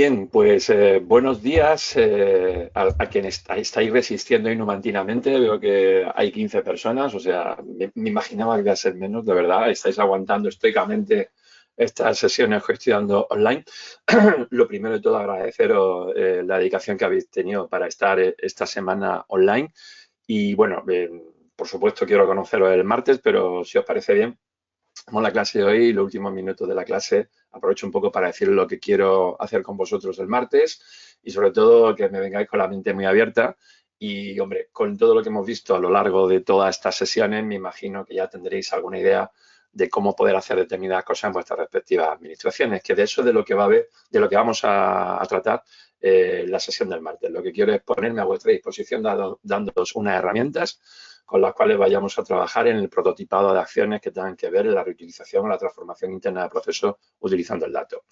Bien, pues buenos días a quienes estáis resistiendo inumantinamente. Veo que hay 15 personas, o sea, me imaginaba que iba a ser menos, de verdad. Estáis aguantando estoicamente estas sesiones que estoy dando online. Lo primero de todo, agradeceros la dedicación que habéis tenido para estar esta semana online. Y bueno, por supuesto quiero conoceros el martes, pero si os parece bien, la clase de hoy, los últimos minutos de la clase, aprovecho un poco para decir lo que quiero hacer con vosotros el martes y sobre todo que me vengáis con la mente muy abierta y, hombre, con todo lo que hemos visto a lo largo de todas estas sesiones, me imagino que ya tendréis alguna idea de cómo poder hacer determinadas cosas en vuestras respectivas administraciones, que de eso es de lo que va a haber, de lo que vamos a tratar la sesión del martes. Lo que quiero es ponerme a vuestra disposición dándoos unas herramientas con las cuales vayamos a trabajar en el prototipado de acciones que tengan que ver en la reutilización o la transformación interna de procesos utilizando el dato.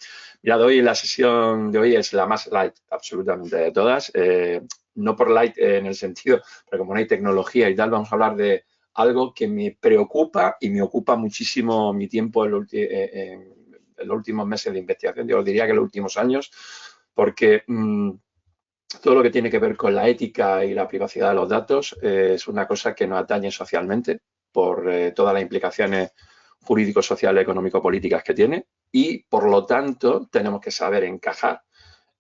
Mirad, hoy la sesión de hoy es la más light absolutamente de todas. No por light en el sentido, pero como no hay tecnología y tal, vamos a hablar de algo que me preocupa y me ocupa muchísimo mi tiempo en los últimos meses de investigación, yo diría que en los últimos años, porque todo lo que tiene que ver con la ética y la privacidad de los datos es una cosa que nos atañe socialmente por todas las implicaciones jurídico, sociales, económico-políticas que tiene y, por lo tanto, tenemos que saber encajar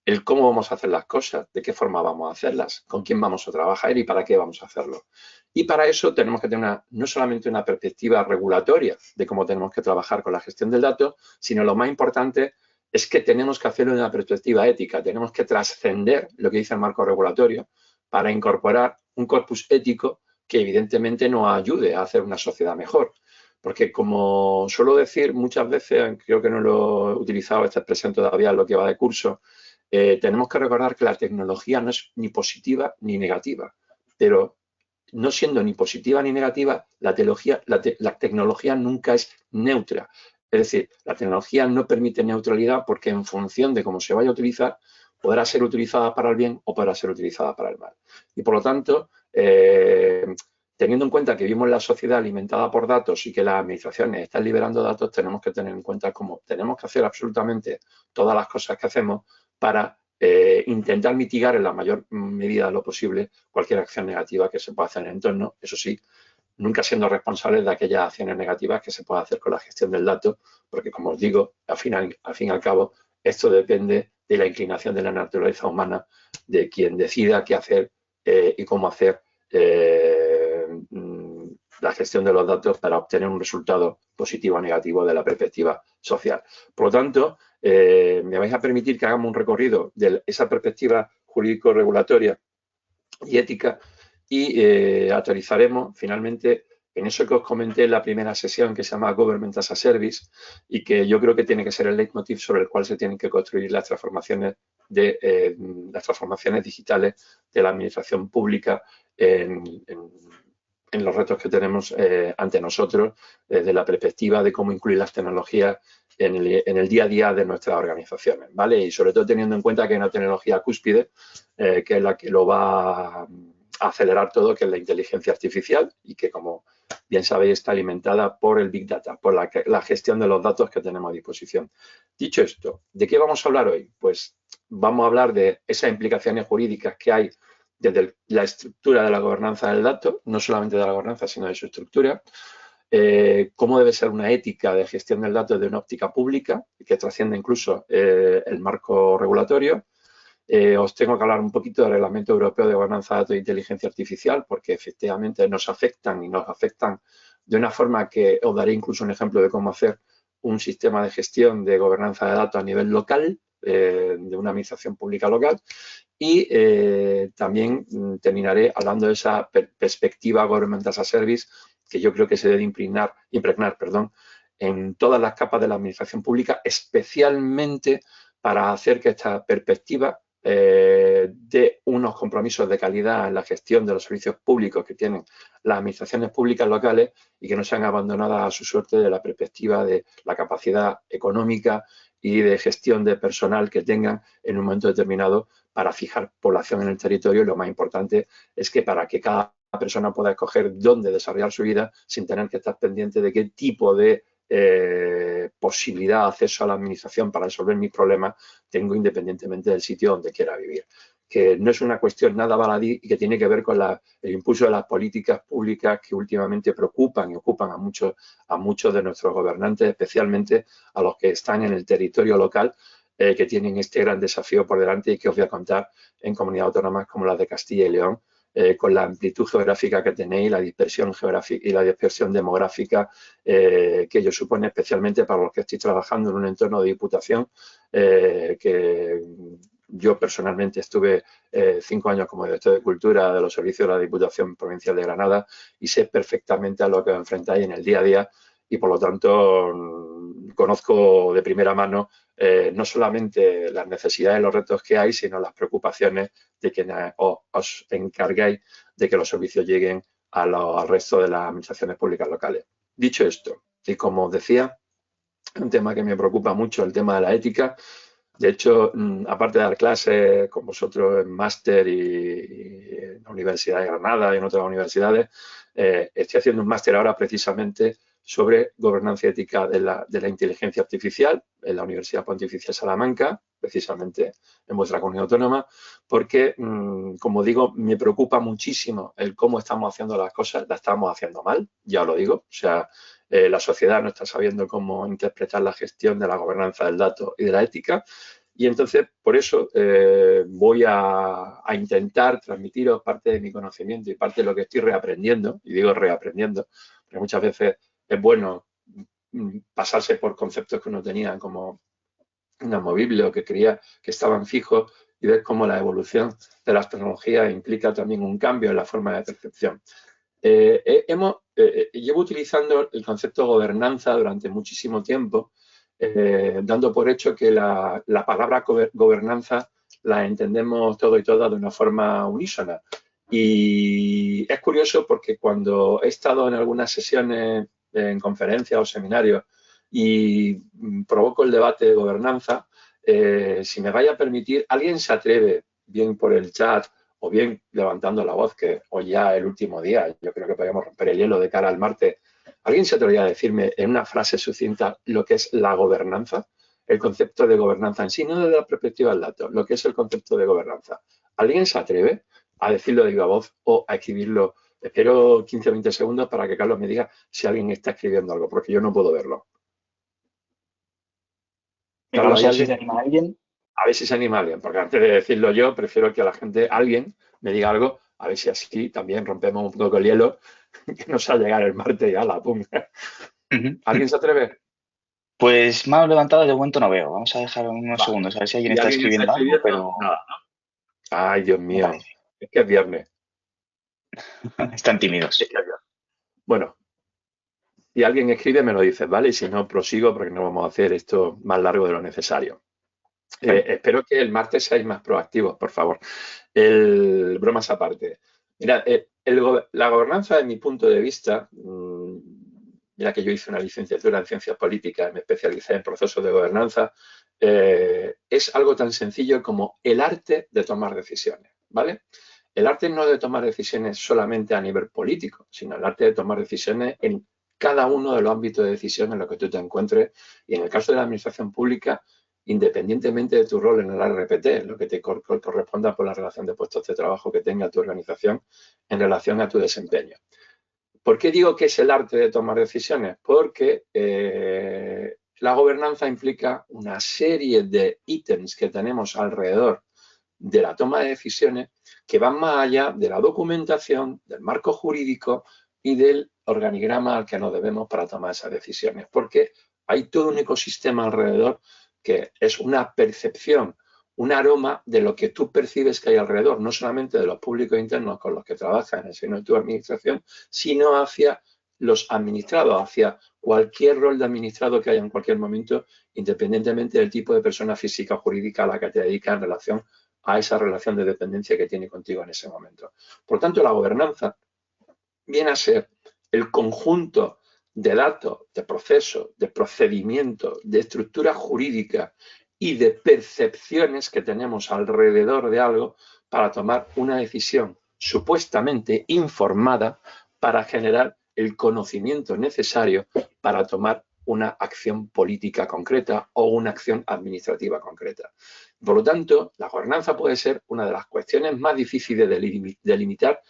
el cómo vamos a hacer las cosas, de qué forma vamos a hacerlas, con quién vamos a trabajar y para qué vamos a hacerlo. Y para eso tenemos que tener no solamente una perspectiva regulatoria de cómo tenemos que trabajar con la gestión del dato, sino lo más importante es que tenemos que hacerlo desde una perspectiva ética, tenemos que trascender lo que dice el marco regulatorio para incorporar un corpus ético que evidentemente nos ayude a hacer una sociedad mejor. Porque como suelo decir muchas veces, creo que no lo he utilizado esta expresión todavía en lo que va de curso, tenemos que recordar que la tecnología no es ni positiva ni negativa, pero no siendo ni positiva ni negativa, la tecnología nunca es neutra. Es decir, la tecnología no permite neutralidad porque en función de cómo se vaya a utilizar, podrá ser utilizada para el bien o podrá ser utilizada para el mal. Y por lo tanto, teniendo en cuenta que vivimos en la sociedad alimentada por datos y que las administraciones están liberando datos, tenemos que tener en cuenta cómo tenemos que hacer absolutamente todas las cosas que hacemos para intentar mitigar en la mayor medida de lo posible cualquier acción negativa que se pueda hacer en el entorno, eso sí, nunca siendo responsables de aquellas acciones negativas que se pueda hacer con la gestión del dato, porque como os digo, al fin y al cabo, esto depende de la inclinación de la naturaleza humana, de quien decida qué hacer y cómo hacer la gestión de los datos para obtener un resultado positivo o negativo de la perspectiva social. Por lo tanto, me vais a permitir que hagamos un recorrido de esa perspectiva jurídico-regulatoria y ética y aterrizaremos finalmente en eso que os comenté en la primera sesión, que se llama Government as a Service, y que yo creo que tiene que ser el leitmotiv sobre el cual se tienen que construir las transformaciones digitales de la administración pública en los retos que tenemos ante nosotros desde la perspectiva de cómo incluir las tecnologías en el día a día de nuestras organizaciones, ¿vale? Y sobre todo teniendo en cuenta que hay una tecnología cúspide que es la que lo va a acelerar todo, que es la inteligencia artificial y que, como bien sabéis, está alimentada por el Big Data, por la gestión de los datos que tenemos a disposición. Dicho esto, ¿de qué vamos a hablar hoy? Pues vamos a hablar de esas implicaciones jurídicas que hay desde la estructura de la gobernanza del dato, no solamente de la gobernanza, sino de su estructura, cómo debe ser una ética de gestión del dato de una óptica pública, que trasciende incluso el marco regulatorio. Os tengo que hablar un poquito del Reglamento Europeo de Gobernanza de Datos e Inteligencia Artificial, porque efectivamente nos afectan de una forma que os daré incluso un ejemplo de cómo hacer un sistema de gestión de gobernanza de datos a nivel local, de una administración pública local. Y también terminaré hablando de esa perspectiva Government as a Service que yo creo que se debe impregnar en todas las capas de la administración pública, especialmente para hacer que esta perspectiva de unos compromisos de calidad en la gestión de los servicios públicos que tienen las administraciones públicas locales y que no sean abandonadas a su suerte de la perspectiva de la capacidad económica y de gestión de personal que tengan en un momento determinado para fijar población en el territorio. Y lo más importante es que para que cada persona pueda escoger dónde desarrollar su vida sin tener que estar pendiente de qué tipo de posibilidad de acceso a la administración para resolver mis problemas tengo independientemente del sitio donde quiera vivir. Que no es una cuestión nada baladí y que tiene que ver con el impulso de las políticas públicas que últimamente preocupan y ocupan a muchos de nuestros gobernantes, especialmente a los que están en el territorio local, que tienen este gran desafío por delante y que os voy a contar en comunidades autónomas como las de Castilla y León, con la amplitud geográfica que tenéis, la dispersión geográfica y la dispersión demográfica que ello supone, especialmente para los que estéis trabajando en un entorno de diputación, que yo personalmente estuve 5 años como director de Cultura de los servicios de la Diputación Provincial de Granada y sé perfectamente a lo que os enfrentáis en el día a día y, por lo tanto, conozco de primera mano no solamente las necesidades y los retos que hay, sino las preocupaciones de quienes os encargáis de que los servicios lleguen al resto de las administraciones públicas locales. Dicho esto, y como os decía, un tema que me preocupa mucho, el tema de la ética. De hecho, aparte de dar clases con vosotros en máster y en la Universidad de Granada y en otras universidades, estoy haciendo un máster ahora precisamente sobre gobernanza ética de la inteligencia artificial en la Universidad Pontificia de Salamanca, precisamente en vuestra comunidad autónoma, porque, como digo, me preocupa muchísimo el cómo estamos haciendo las cosas, las estamos haciendo mal, ya os lo digo, o sea, la sociedad no está sabiendo cómo interpretar la gestión de la gobernanza del dato y de la ética. Y entonces, por eso, voy a intentar transmitiros parte de mi conocimiento y parte de lo que estoy reaprendiendo, y digo reaprendiendo, porque muchas veces es bueno pasarse por conceptos que uno tenía como inamovibles o que creía que estaban fijos y ver cómo la evolución de las tecnologías implica también un cambio en la forma de percepción. Llevo utilizando el concepto de gobernanza durante muchísimo tiempo, dando por hecho que la palabra gobernanza la entendemos todo y todas de una forma unísona. Y es curioso porque cuando he estado en algunas sesiones, en conferencias o seminarios, y provoco el debate de gobernanza, si me vaya a permitir, alguien se atreve, bien por el chat o bien levantando la voz, que hoy ya el último día, yo creo que podríamos romper el hielo de cara al martes. ¿Alguien se atrevería a decirme en una frase sucinta lo que es la gobernanza? El concepto de gobernanza en sí, no desde la perspectiva del dato, lo que es el concepto de gobernanza. ¿Alguien se atreve a decirlo de viva voz o a escribirlo? Espero 15 o 20 segundos para que Carlos me diga si alguien está escribiendo algo, porque yo no puedo verlo. Vamos Carlos, a ¿hay ver si alguien? se anima alguien. A ver si se anima alguien, porque antes de decirlo yo, prefiero que la gente, alguien, me diga algo, a ver si así también rompemos un poco el hielo, que nos va a llegar el martes y a la pum. Ujú. ¿Alguien se atreve? Pues manos levantadas de momento no veo. Vamos a dejar unos Vale. segundos a ver si alguien ¿Y está alguien está escribiendo algo, escribiendo? pero Nada. Ay, Dios no mío, parece. es que es viernes. Están Es tímidos. que es viernes. Bueno, si alguien escribe me lo dices, ¿vale? Y si no, prosigo porque no vamos a hacer esto más largo de lo necesario. Vale. Espero que el martes seáis más proactivos, por favor. Bromas aparte. Mira, la gobernanza, de mi punto de vista, mira que yo hice una licenciatura en ciencias políticas, me especialicé en procesos de gobernanza, es algo tan sencillo como el arte de tomar decisiones, ¿vale? El arte no de tomar decisiones solamente a nivel político, sino el arte de tomar decisiones en cada uno de los ámbitos de decisión en los que tú te encuentres. Y en el caso de la administración pública, independientemente de tu rol en el RPT, lo que te corresponda por la relación de puestos de trabajo que tenga tu organización en relación a tu desempeño. ¿Por qué digo que es el arte de tomar decisiones? Porque la gobernanza implica una serie de ítems que tenemos alrededor de la toma de decisiones que van más allá de la documentación, del marco jurídico y del organigrama al que nos debemos para tomar esas decisiones. Porque hay todo un ecosistema alrededor que es una percepción, un aroma de lo que tú percibes que hay alrededor, no solamente de los públicos internos con los que trabajas en el seno de tu administración, sino hacia los administrados, hacia cualquier rol de administrado que haya en cualquier momento, independientemente del tipo de persona física o jurídica a la que te dedicas en relación a esa relación de dependencia que tiene contigo en ese momento. Por tanto, la gobernanza viene a ser el conjunto de datos, de procesos, de procedimientos, de estructuras jurídicas y de percepciones que tenemos alrededor de algo para tomar una decisión supuestamente informada para generar el conocimiento necesario para tomar una acción política concreta o una acción administrativa concreta. Por lo tanto, la gobernanza puede ser una de las cuestiones más difíciles de delimitar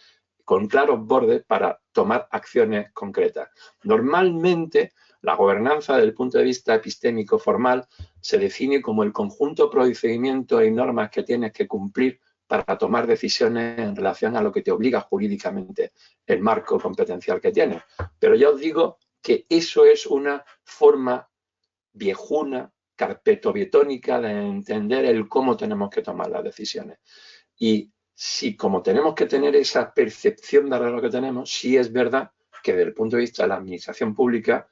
con claros bordes para tomar acciones concretas. Normalmente, la gobernanza, desde el punto de vista epistémico formal, se define como el conjunto de procedimientos y normas que tienes que cumplir para tomar decisiones en relación a lo que te obliga jurídicamente el marco competencial que tienes. Pero ya os digo que eso es una forma viejuna, carpetobietónica de entender el cómo tenemos que tomar las decisiones. Y si como tenemos que tener esa percepción de lo que tenemos, sí es verdad que desde el punto de vista de la administración pública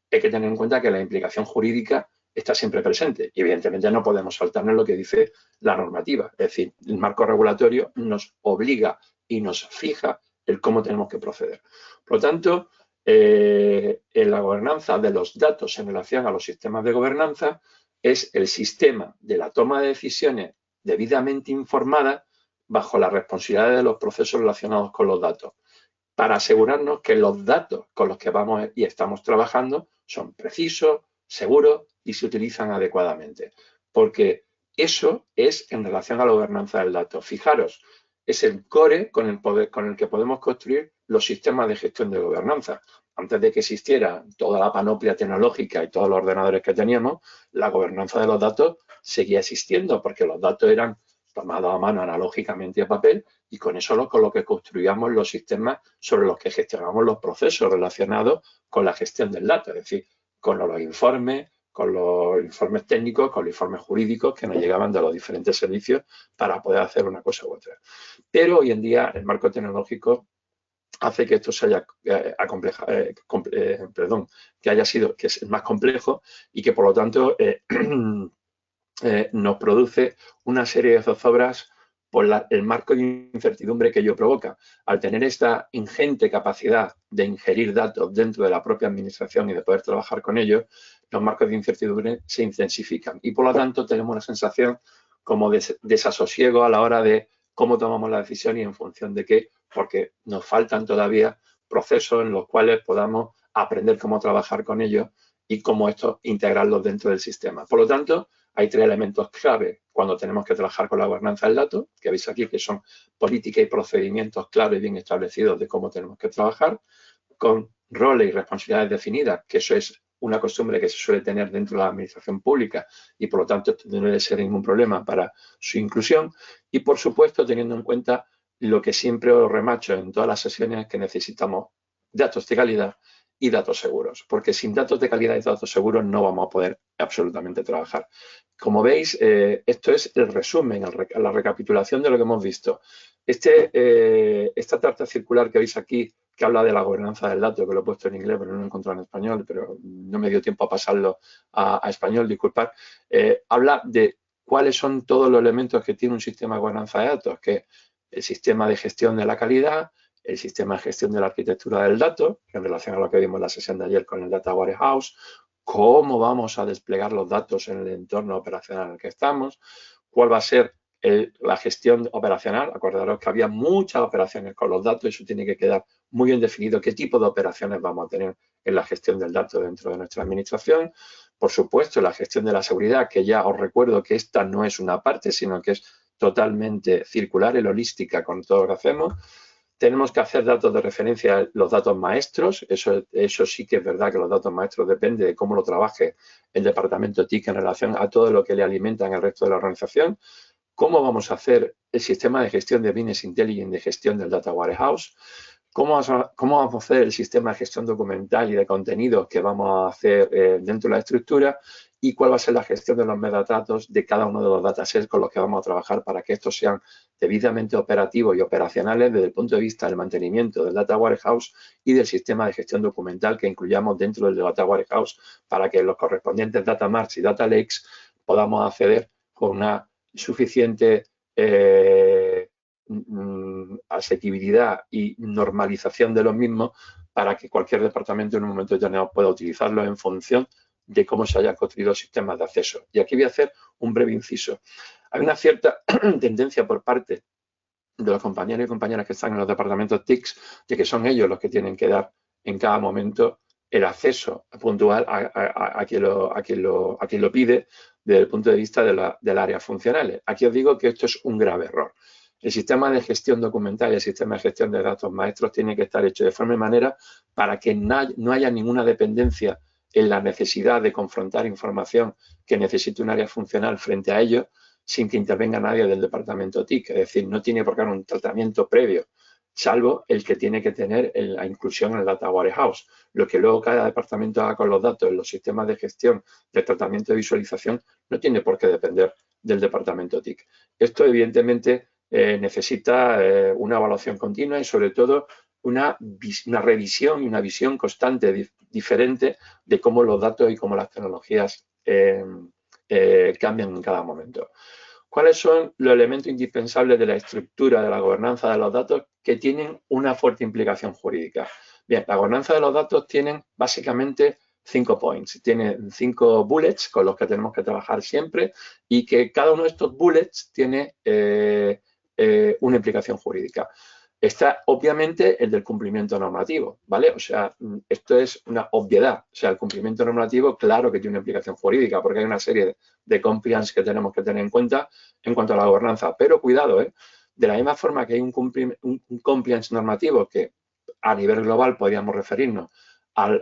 hay que tener en cuenta que la implicación jurídica está siempre presente y evidentemente no podemos saltarnos lo que dice la normativa. Es decir, el marco regulatorio nos obliga y nos fija el cómo tenemos que proceder. Por lo tanto, en la gobernanza de los datos en relación a los sistemas de gobernanza es el sistema de la toma de decisiones debidamente informada bajo la responsabilidad de los procesos relacionados con los datos, para asegurarnos que los datos con los que vamos y estamos trabajando son precisos, seguros y se utilizan adecuadamente. Porque eso es en relación a la gobernanza del dato. Fijaros, es el core con el que podemos construir los sistemas de gestión de gobernanza. Antes de que existiera toda la panoplia tecnológica y todos los ordenadores que teníamos, la gobernanza de los datos seguía existiendo porque los datos eran tomados a mano analógicamente a papel y con eso con lo que construíamos los sistemas sobre los que gestionamos los procesos relacionados con la gestión del dato, es decir, con los informes técnicos, con los informes jurídicos que nos llegaban de los diferentes servicios para poder hacer una cosa u otra. Pero hoy en día el marco tecnológico hace que esto se haya que es más complejo y que por lo tanto nos produce una serie de zozobras por el marco de incertidumbre que ello provoca. Al tener esta ingente capacidad de ingerir datos dentro de la propia administración y de poder trabajar con ellos, los marcos de incertidumbre se intensifican y por lo tanto tenemos una sensación como de desasosiego a la hora de cómo tomamos la decisión y en función de qué, porque nos faltan todavía procesos en los cuales podamos aprender cómo trabajar con ellos y cómo esto integrarlos dentro del sistema. Por lo tanto, hay tres elementos clave cuando tenemos que trabajar con la gobernanza del dato, que veis aquí que son políticas y procedimientos claros y bien establecidos de cómo tenemos que trabajar, con roles y responsabilidades definidas, que eso es una costumbre que se suele tener dentro de la administración pública y por lo tanto esto no debe ser ningún problema para su inclusión y por supuesto teniendo en cuenta lo que siempre os remacho en todas las sesiones, que necesitamos datos de calidad y datos seguros, porque sin datos de calidad y datos seguros no vamos a poder absolutamente trabajar. Como veis, esto es el resumen, la recapitulación de lo que hemos visto. Esta tarta circular que veis aquí, que habla de la gobernanza del dato, que lo he puesto en inglés, pero no lo he encontrado en español, pero no me dio tiempo a pasarlo a español, disculpad, habla de cuáles son todos los elementos que tiene un sistema de gobernanza de datos, que el sistema de gestión de la calidad, el sistema de gestión de la arquitectura del dato, en relación a lo que vimos en la sesión de ayer con el Data Warehouse, cómo vamos a desplegar los datos en el entorno operacional en el que estamos, cuál va a ser la gestión operacional. Acordaros que había muchas operaciones con los datos y eso tiene que quedar muy bien definido qué tipo de operaciones vamos a tener en la gestión del dato dentro de nuestra administración. Por supuesto, la gestión de la seguridad, que ya os recuerdo que esta no es una parte, sino que es totalmente circular y holística con todo lo que hacemos. Tenemos que hacer datos de referencia, los datos maestros, eso sí que es verdad que los datos maestros depende de cómo lo trabaje el departamento TIC en relación a todo lo que le alimenta en el resto de la organización. ¿Cómo vamos a hacer el sistema de gestión de Business Intelligence de gestión del Data Warehouse? ¿Cómo vamos a hacer el sistema de gestión documental y de contenidos que vamos a hacer dentro de la estructura? ¿Y cuál va a ser la gestión de los metadatos de cada uno de los datasets con los que vamos a trabajar para que estos sean debidamente operativos y operacionales desde el punto de vista del mantenimiento del Data Warehouse y del sistema de gestión documental que incluyamos dentro del Data Warehouse para que los correspondientes Data Marts y Data Lakes podamos acceder con una suficiente asequibilidad y normalización de los mismos para que cualquier departamento en un momento determinado pueda utilizarlos en función de cómo se hayan construido sistemas de acceso. Y aquí voy a hacer un breve inciso. Hay una cierta tendencia por parte de los compañeros y compañeras que están en los departamentos TICs de que son ellos los que tienen que dar en cada momento el acceso puntual a quien lo pide desde el punto de vista del área funcionales. Aquí os digo que esto es un grave error. El sistema de gestión documental y el sistema de gestión de datos maestros tiene que estar hecho de forma y manera para que no haya ninguna dependencia en la necesidad de confrontar información que necesite un área funcional frente a ello sin que intervenga nadie del departamento TIC. Es decir, no tiene por qué haber un tratamiento previo, salvo el que tiene que tener la inclusión en el Data Warehouse. Lo que luego cada departamento haga con los datos en los sistemas de gestión, de tratamiento de visualización, no tiene por qué depender del departamento TIC. Esto, evidentemente, necesita una evaluación continua y, sobre todo, una revisión y una visión constante, diferente de cómo los datos y cómo las tecnologías cambian en cada momento. ¿Cuáles son los elementos indispensables de la estructura de la gobernanza de los datos que tienen una fuerte implicación jurídica? Bien, la gobernanza de los datos tiene básicamente 5 points, tiene 5 bullets con los que tenemos que trabajar siempre y que cada uno de estos bullets tiene una implicación jurídica. Está, obviamente, el del cumplimiento normativo, ¿vale? O sea, esto es una obviedad. O sea, el cumplimiento normativo, claro que tiene una implicación jurídica, porque hay una serie de compliance que tenemos que tener en cuenta en cuanto a la gobernanza. Pero cuidado, de la misma forma que hay un compliance normativo que a nivel global podríamos referirnos al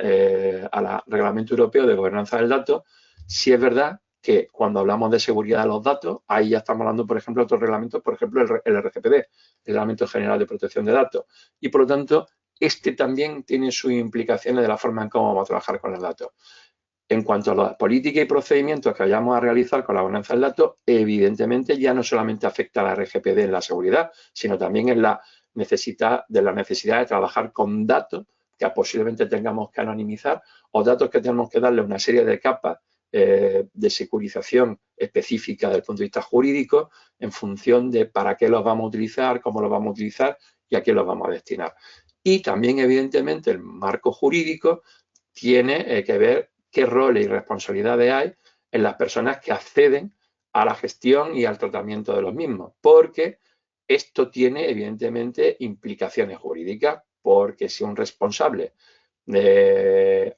Reglamento Europeo de Gobernanza del Dato, sí es verdad que cuando hablamos de seguridad de los datos, ahí ya estamos hablando, por ejemplo, de otros reglamentos, por ejemplo, el RGPD, el Reglamento General de Protección de Datos. Y, por lo tanto, este también tiene sus implicaciones de la forma en cómo vamos a trabajar con el dato. En cuanto a las políticas y procedimientos que vayamos a realizar con la gobernanza del dato, evidentemente ya no solamente afecta a la RGPD en la seguridad, sino también en la necesidad de trabajar con datos que posiblemente tengamos que anonimizar o datos que tenemos que darle una serie de capas de securización específica desde el punto de vista jurídico en función de para qué los vamos a utilizar, cómo los vamos a utilizar y a quién los vamos a destinar. Y también, evidentemente, el marco jurídico tiene que ver qué roles y responsabilidades hay en las personas que acceden a la gestión y al tratamiento de los mismos, porque esto tiene, evidentemente, implicaciones jurídicas, porque si un responsable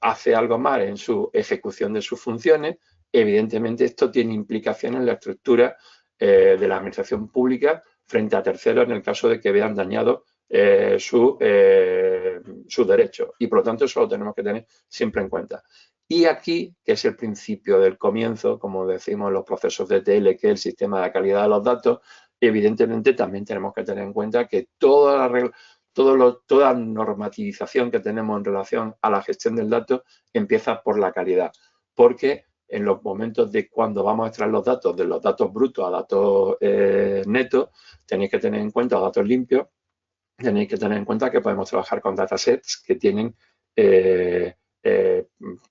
hace algo mal en su ejecución de sus funciones, evidentemente esto tiene implicaciones en la estructura de la administración pública frente a terceros en el caso de que vean dañado sus derechos. Y por lo tanto eso lo tenemos que tener siempre en cuenta. Y aquí, que es el principio del comienzo, como decimos en los procesos de TL, que es el sistema de calidad de los datos, evidentemente también tenemos que tener en cuenta que toda normativización que tenemos en relación a la gestión del dato empieza por la calidad, porque en los momentos de cuando vamos a extraer los datos, de los datos brutos a datos netos, tenéis que tener en cuenta, los datos limpios, tenéis que tener en cuenta que podemos trabajar con datasets que tienen,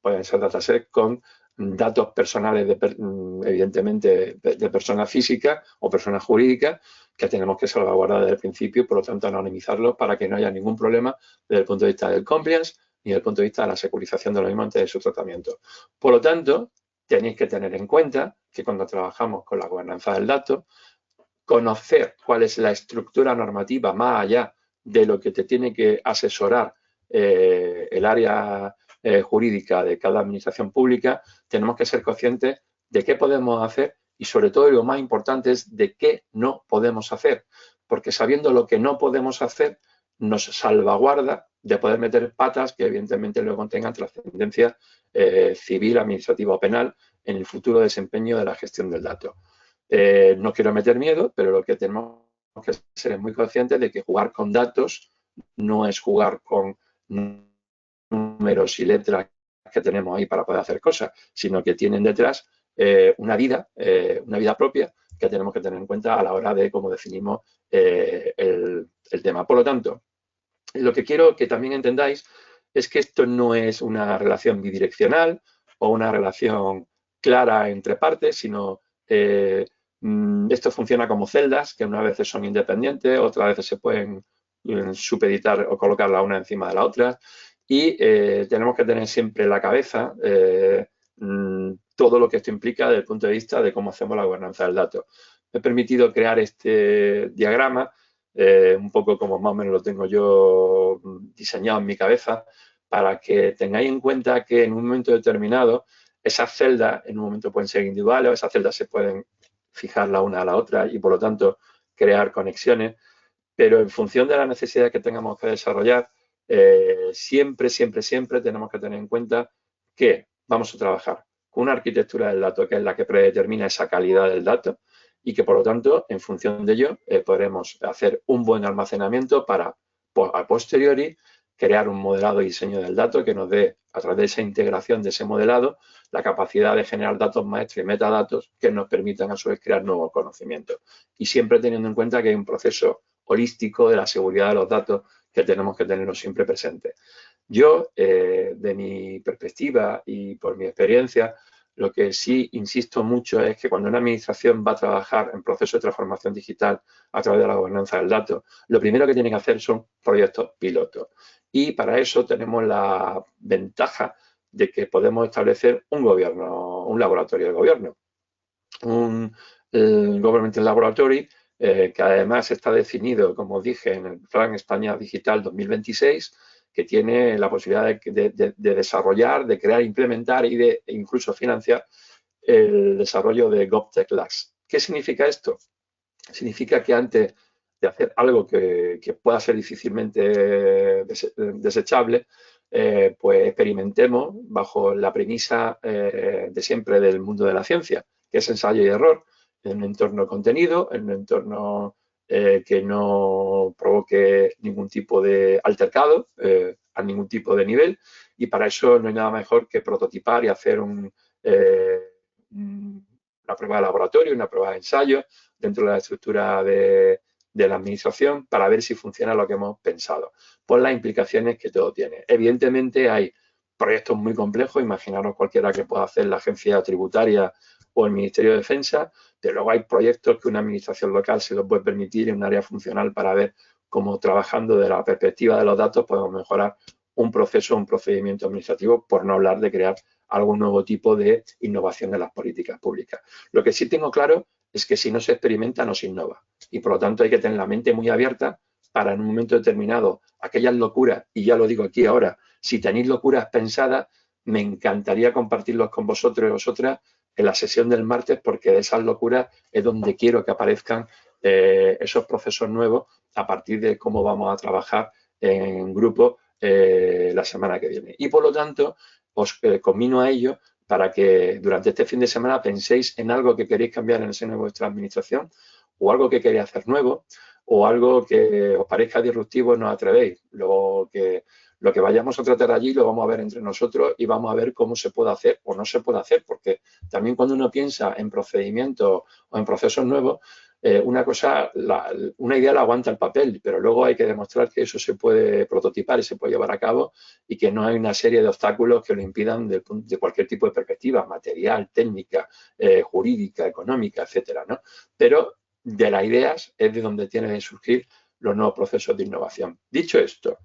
pueden ser datasets con datos personales, evidentemente, de personas físicas o personas jurídicas, que tenemos que salvaguardar desde el principio y, por lo tanto, anonimizarlos para que no haya ningún problema desde el punto de vista del compliance ni desde el punto de vista de la securización de los mismos antes de su tratamiento. Por lo tanto, tenéis que tener en cuenta que cuando trabajamos con la gobernanza del dato, conocer cuál es la estructura normativa más allá de lo que te tiene que asesorar el área jurídica de cada administración pública, tenemos que ser conscientes de qué podemos hacer y, sobre todo, y lo más importante es de qué no podemos hacer, porque sabiendo lo que no podemos hacer nos salvaguarda de poder meter patas que evidentemente luego tengan trascendencia civil, administrativa o penal en el futuro desempeño de la gestión del dato. No quiero meter miedo, pero lo que tenemos que ser es muy conscientes de que jugar con datos no es jugar con números y letras que tenemos ahí para poder hacer cosas, sino que tienen detrás una vida propia que tenemos que tener en cuenta a la hora de cómo definimos el tema. Por lo tanto, lo que quiero que también entendáis es que esto no es una relación bidireccional o una relación clara entre partes, sino esto funciona como celdas, que unas veces son independientes, otras veces se pueden supeditar o colocar la una encima de la otra. Y tenemos que tener siempre en la cabeza todo lo que esto implica desde el punto de vista de cómo hacemos la gobernanza del dato. Me he permitido crear este diagrama, un poco como más o menos lo tengo yo diseñado en mi cabeza, para que tengáis en cuenta que en un momento determinado esas celdas en un momento pueden ser individuales, o esas celdas se pueden fijar la una a la otra y por lo tanto crear conexiones, pero en función de las necesidades que tengamos que desarrollar, siempre, siempre, siempre tenemos que tener en cuenta que vamos a trabajar con una arquitectura del dato que es la que predetermina esa calidad del dato y que por lo tanto, en función de ello, podremos hacer un buen almacenamiento para, a posteriori, crear un modelado y diseño del dato que nos dé, a través de esa integración de ese modelado, la capacidad de generar datos maestros y metadatos que nos permitan a su vez crear nuevos conocimientos. Y siempre teniendo en cuenta que hay un proceso holístico de la seguridad de los datos que tenemos que tenerlo siempre presente. Yo, de mi perspectiva y por mi experiencia, lo que sí insisto mucho es que cuando una administración va a trabajar en proceso de transformación digital a través de la gobernanza del dato, lo primero que tiene que hacer son proyectos pilotos. Y para eso tenemos la ventaja de que podemos establecer un gobierno, un laboratorio de gobierno, un Government Laboratory, que además está definido, como os dije, en el Plan España Digital 2026, que tiene la posibilidad de desarrollar, de crear, implementar y de incluso financiar el desarrollo de GovTech Labs. ¿Qué significa esto? Significa que antes de hacer algo que pueda ser difícilmente desechable, pues experimentemos bajo la premisa de siempre del mundo de la ciencia, que es ensayo y error, en un entorno contenido, en un entorno que no provoque ningún tipo de altercado a ningún tipo de nivel, y para eso no hay nada mejor que prototipar y hacer una prueba de laboratorio, una prueba de ensayo dentro de la estructura de la administración para ver si funciona lo que hemos pensado, por las implicaciones que todo tiene. Evidentemente hay proyectos muy complejos, imaginaros cualquiera que pueda hacer la agencia tributaria o el Ministerio de Defensa, pero luego hay proyectos que una administración local se lo puede permitir en un área funcional para ver cómo trabajando de la perspectiva de los datos podemos mejorar un proceso, un procedimiento administrativo, por no hablar de crear algún nuevo tipo de innovación de las políticas públicas. Lo que sí tengo claro es que si no se experimenta, no se innova. Y por lo tanto hay que tener la mente muy abierta para en un momento determinado aquellas locuras, y ya lo digo aquí ahora, si tenéis locuras pensadas, me encantaría compartirlos con vosotros y vosotras en la sesión del martes, porque de esas locuras es donde quiero que aparezcan esos procesos nuevos a partir de cómo vamos a trabajar en grupo la semana que viene. Y por lo tanto, os conmino a ello para que durante este fin de semana penséis en algo que queréis cambiar en el seno de vuestra administración, o algo que queréis hacer nuevo, o algo que os parezca disruptivo, no os atrevéis. Lo que vayamos a tratar allí lo vamos a ver entre nosotros y vamos a ver cómo se puede hacer o no se puede hacer, porque también cuando uno piensa en procedimientos o en procesos nuevos, una idea la aguanta el papel, pero luego hay que demostrar que eso se puede prototipar y se puede llevar a cabo y que no hay una serie de obstáculos que lo impidan de cualquier tipo de perspectiva, material, técnica, jurídica, económica, etcétera, ¿no? Pero de las ideas es de donde tienen que surgir los nuevos procesos de innovación. Dicho esto,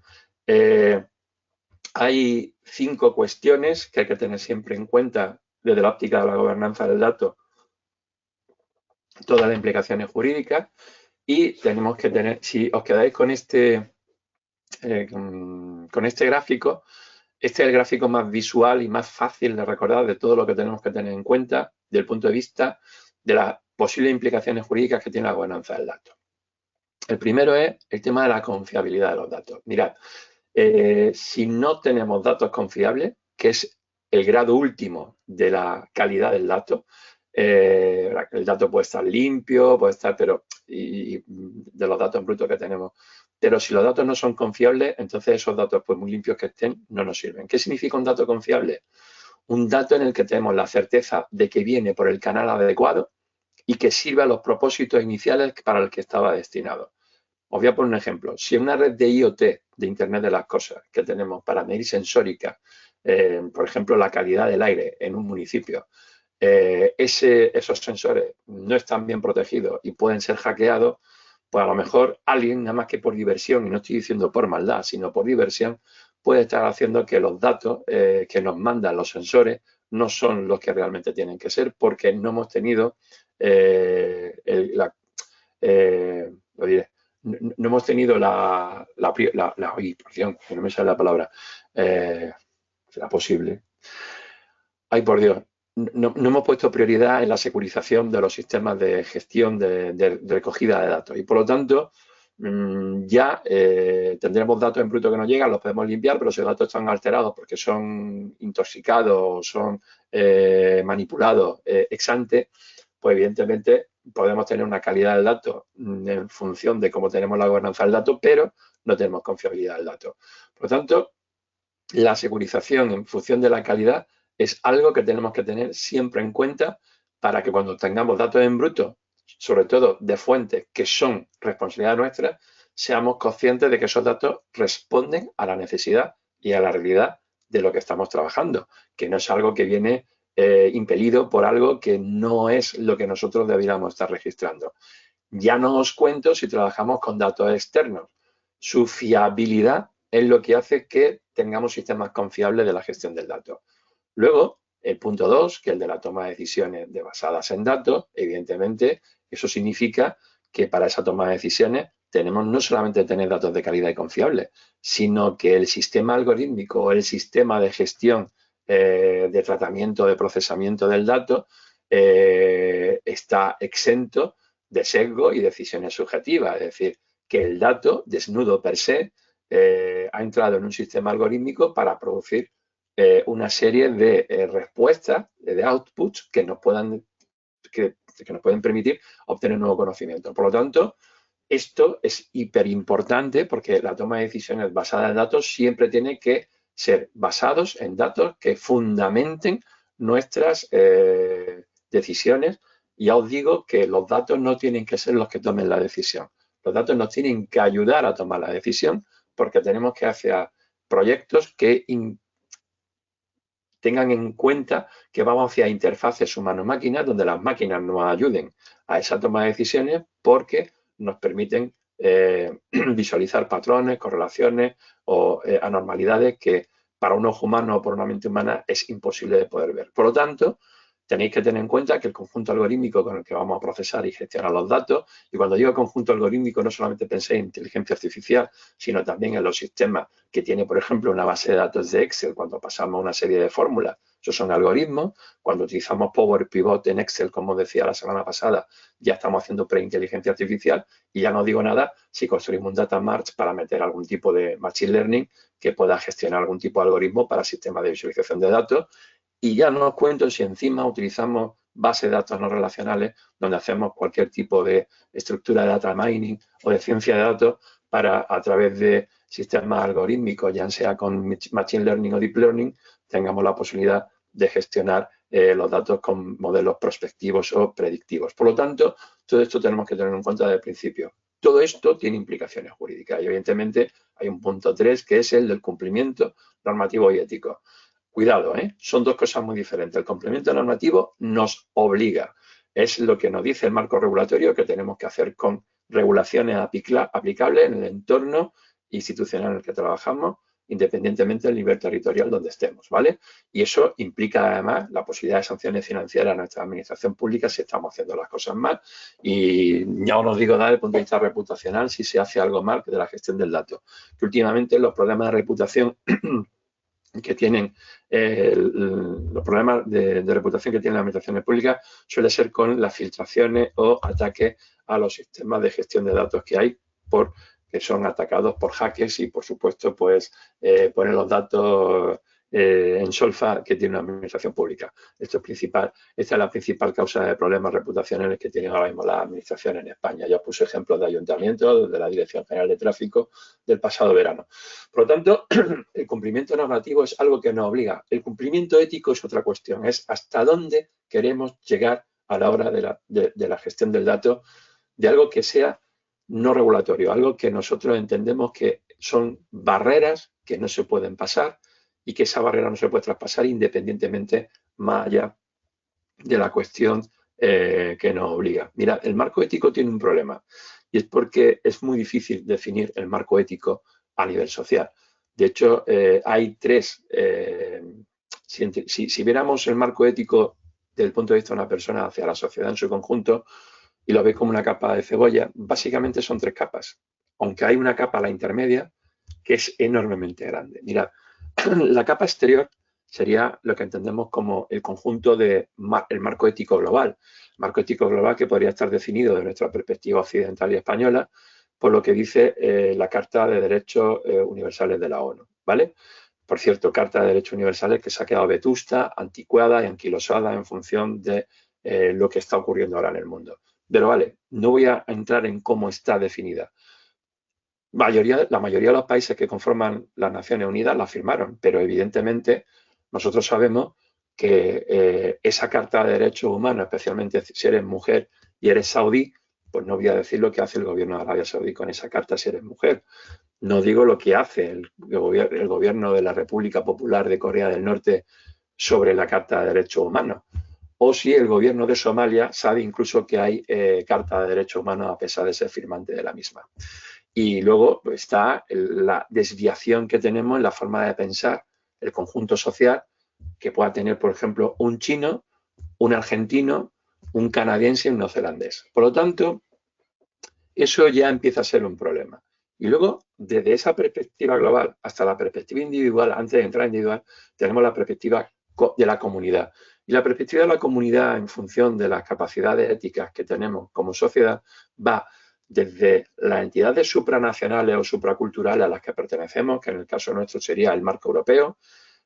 hay 5 cuestiones que hay que tener siempre en cuenta desde la óptica de la gobernanza del dato, todas las implicaciones jurídicas, y tenemos que tener, si os quedáis con este gráfico, este es el gráfico más visual y más fácil de recordar de todo lo que tenemos que tener en cuenta desde el punto de vista de las posibles implicaciones jurídicas que tiene la gobernanza del dato. El primero es el tema de la confiabilidad de los datos. Mirad, si no tenemos datos confiables, que es el grado último de la calidad del dato, el dato puede estar limpio, puede estar, pero y de los datos brutos que tenemos. Pero si los datos no son confiables, entonces esos datos, pues muy limpios que estén, no nos sirven. ¿Qué significa un dato confiable? Un dato en el que tenemos la certeza de que viene por el canal adecuado y que sirve a los propósitos iniciales para el que estaba destinado. Os voy a poner un ejemplo. Si en una red de IoT, de Internet de las Cosas, que tenemos para medir sensórica, por ejemplo, la calidad del aire en un municipio, esos sensores no están bien protegidos y pueden ser hackeados, pues a lo mejor alguien, nada más que por diversión, y no estoy diciendo por maldad, sino por diversión, puede estar haciendo que los datos que nos mandan los sensores no son los que realmente tienen que ser, porque no hemos tenido lo diré, no hemos tenido perdón, que no me sale la palabra, ¿Será posible? Ay, por Dios, no hemos puesto prioridad en la securización de los sistemas de gestión de recogida de datos y por lo tanto ya tendremos datos en bruto que nos llegan, los podemos limpiar, pero si los datos están alterados porque son intoxicados o son manipulados ex ante, pues evidentemente podemos tener una calidad del dato en función de cómo tenemos la gobernanza del dato, pero no tenemos confiabilidad del dato. Por lo tanto, la securización en función de la calidad es algo que tenemos que tener siempre en cuenta para que cuando tengamos datos en bruto, sobre todo de fuentes que son responsabilidad nuestra, seamos conscientes de que esos datos responden a la necesidad y a la realidad de lo que estamos trabajando, que no es algo que viene impelido por algo que no es lo que nosotros debiéramos estar registrando. Ya no os cuento si trabajamos con datos externos. Su fiabilidad es lo que hace que tengamos sistemas confiables de la gestión del dato. Luego, el punto 2, que es el de la toma de decisiones basadas en datos, evidentemente, eso significa que para esa toma de decisiones tenemos no solamente tener datos de calidad y confiables, sino que el sistema algorítmico o el sistema de gestión de tratamiento, de procesamiento del dato está exento de sesgo y decisiones subjetivas, es decir, que el dato desnudo per se ha entrado en un sistema algorítmico para producir una serie de respuestas, de outputs que nos pueden permitir obtener nuevo conocimiento. Por lo tanto, esto es hiper importante porque la toma de decisiones basada en datos siempre tiene que ser basados en datos que fundamenten nuestras decisiones. Y ya os digo que los datos no tienen que ser los que tomen la decisión. Los datos nos tienen que ayudar a tomar la decisión porque tenemos que hacer proyectos que tengan en cuenta que vamos hacia interfaces humano-máquina donde las máquinas nos ayuden a esa toma de decisiones porque nos permiten visualizar patrones, correlaciones o anormalidades que para un ojo humano o por una mente humana es imposible de poder ver. Por lo tanto, tenéis que tener en cuenta que el conjunto algorítmico con el que vamos a procesar y gestionar los datos, y cuando digo conjunto algorítmico no solamente penséis en inteligencia artificial, sino también en los sistemas que tiene, por ejemplo, una base de datos de Excel cuando pasamos una serie de fórmulas. Esos son algoritmos. Cuando utilizamos Power Pivot en Excel, como decía la semana pasada, ya estamos haciendo preinteligencia artificial y ya no digo nada si construimos un data march para meter algún tipo de machine learning que pueda gestionar algún tipo de algoritmo para sistemas de visualización de datos. Y ya no os cuento si encima utilizamos bases de datos no relacionales donde hacemos cualquier tipo de estructura de data mining o de ciencia de datos para, a través de sistemas algorítmicos, ya sea con machine learning o deep learning, tengamos la posibilidad de gestionar los datos con modelos prospectivos o predictivos. Por lo tanto, todo esto tenemos que tener en cuenta desde el principio. Todo esto tiene implicaciones jurídicas y, evidentemente, hay un punto 3 que es el del cumplimiento normativo y ético. Cuidado, son dos cosas muy diferentes. El complemento normativo nos obliga. Es lo que nos dice el marco regulatorio que tenemos que hacer con regulaciones aplicables en el entorno institucional en el que trabajamos, independientemente del nivel territorial donde estemos, ¿vale? Y eso implica además la posibilidad de sanciones financieras a nuestra administración pública si estamos haciendo las cosas mal. Y ya os lo digo desde el punto de vista reputacional si se hace algo mal de la gestión del dato. Que últimamente los problemas de reputación que tienen los problemas de reputación que tienen las administraciones públicas suele ser con las filtraciones o ataques a los sistemas de gestión de datos que hay que son atacados por hackers y, por supuesto, pues ponen los datos en solfa que tiene una administración pública. Esto es principal. Esta es la principal causa de problemas reputacionales que tienen ahora mismo las administraciones en España. Ya os puse ejemplos de ayuntamientos, de la Dirección General de Tráfico del pasado verano. Por lo tanto, el cumplimiento normativo es algo que nos obliga. El cumplimiento ético es otra cuestión. Es hasta dónde queremos llegar a la hora de la gestión del dato de algo que sea no regulatorio, algo que nosotros entendemos que son barreras que no se pueden pasar y que esa barrera no se puede traspasar independientemente más allá de la cuestión que nos obliga. Mira, el marco ético tiene un problema y es porque es muy difícil definir el marco ético a nivel social. De hecho, hay tres. Si viéramos el marco ético desde el punto de vista de una persona hacia la sociedad en su conjunto, y lo veis como una capa de cebolla, básicamente son tres capas, aunque hay una capa, la intermedia, que es enormemente grande. Mirad, La capa exterior sería lo que entendemos como el conjunto de el marco ético global. Marco ético global que podría estar definido de nuestra perspectiva occidental y española por lo que dice la Carta de Derechos Universales de la ONU, ¿vale? Por cierto, Carta de Derechos Universales que se ha quedado vetusta, anticuada y anquilosada en función de lo que está ocurriendo ahora en el mundo. Pero vale, no voy a entrar en cómo está definida. La mayoría de los países que conforman las Naciones Unidas la firmaron, pero evidentemente nosotros sabemos que esa Carta de Derechos Humanos, especialmente si eres mujer y eres saudí, pues no voy a decir lo que hace el gobierno de Arabia Saudí con esa carta si eres mujer. No digo lo que hace el gobierno de la República Popular de Corea del Norte sobre la Carta de Derechos Humanos. O si el gobierno de Somalia sabe incluso que hay Carta de Derechos Humanos a pesar de ser firmante de la misma. Y luego está la desviación que tenemos en la forma de pensar el conjunto social que pueda tener, por ejemplo, un chino, un argentino, un canadiense y un neozelandés. Por lo tanto, eso ya empieza a ser un problema. Y luego, desde esa perspectiva global hasta la perspectiva individual, antes de entrar en individual, tenemos la perspectiva de la comunidad. Y la perspectiva de la comunidad, en función de las capacidades éticas que tenemos como sociedad, va desde las entidades supranacionales o supraculturales a las que pertenecemos, que en el caso nuestro sería el marco europeo.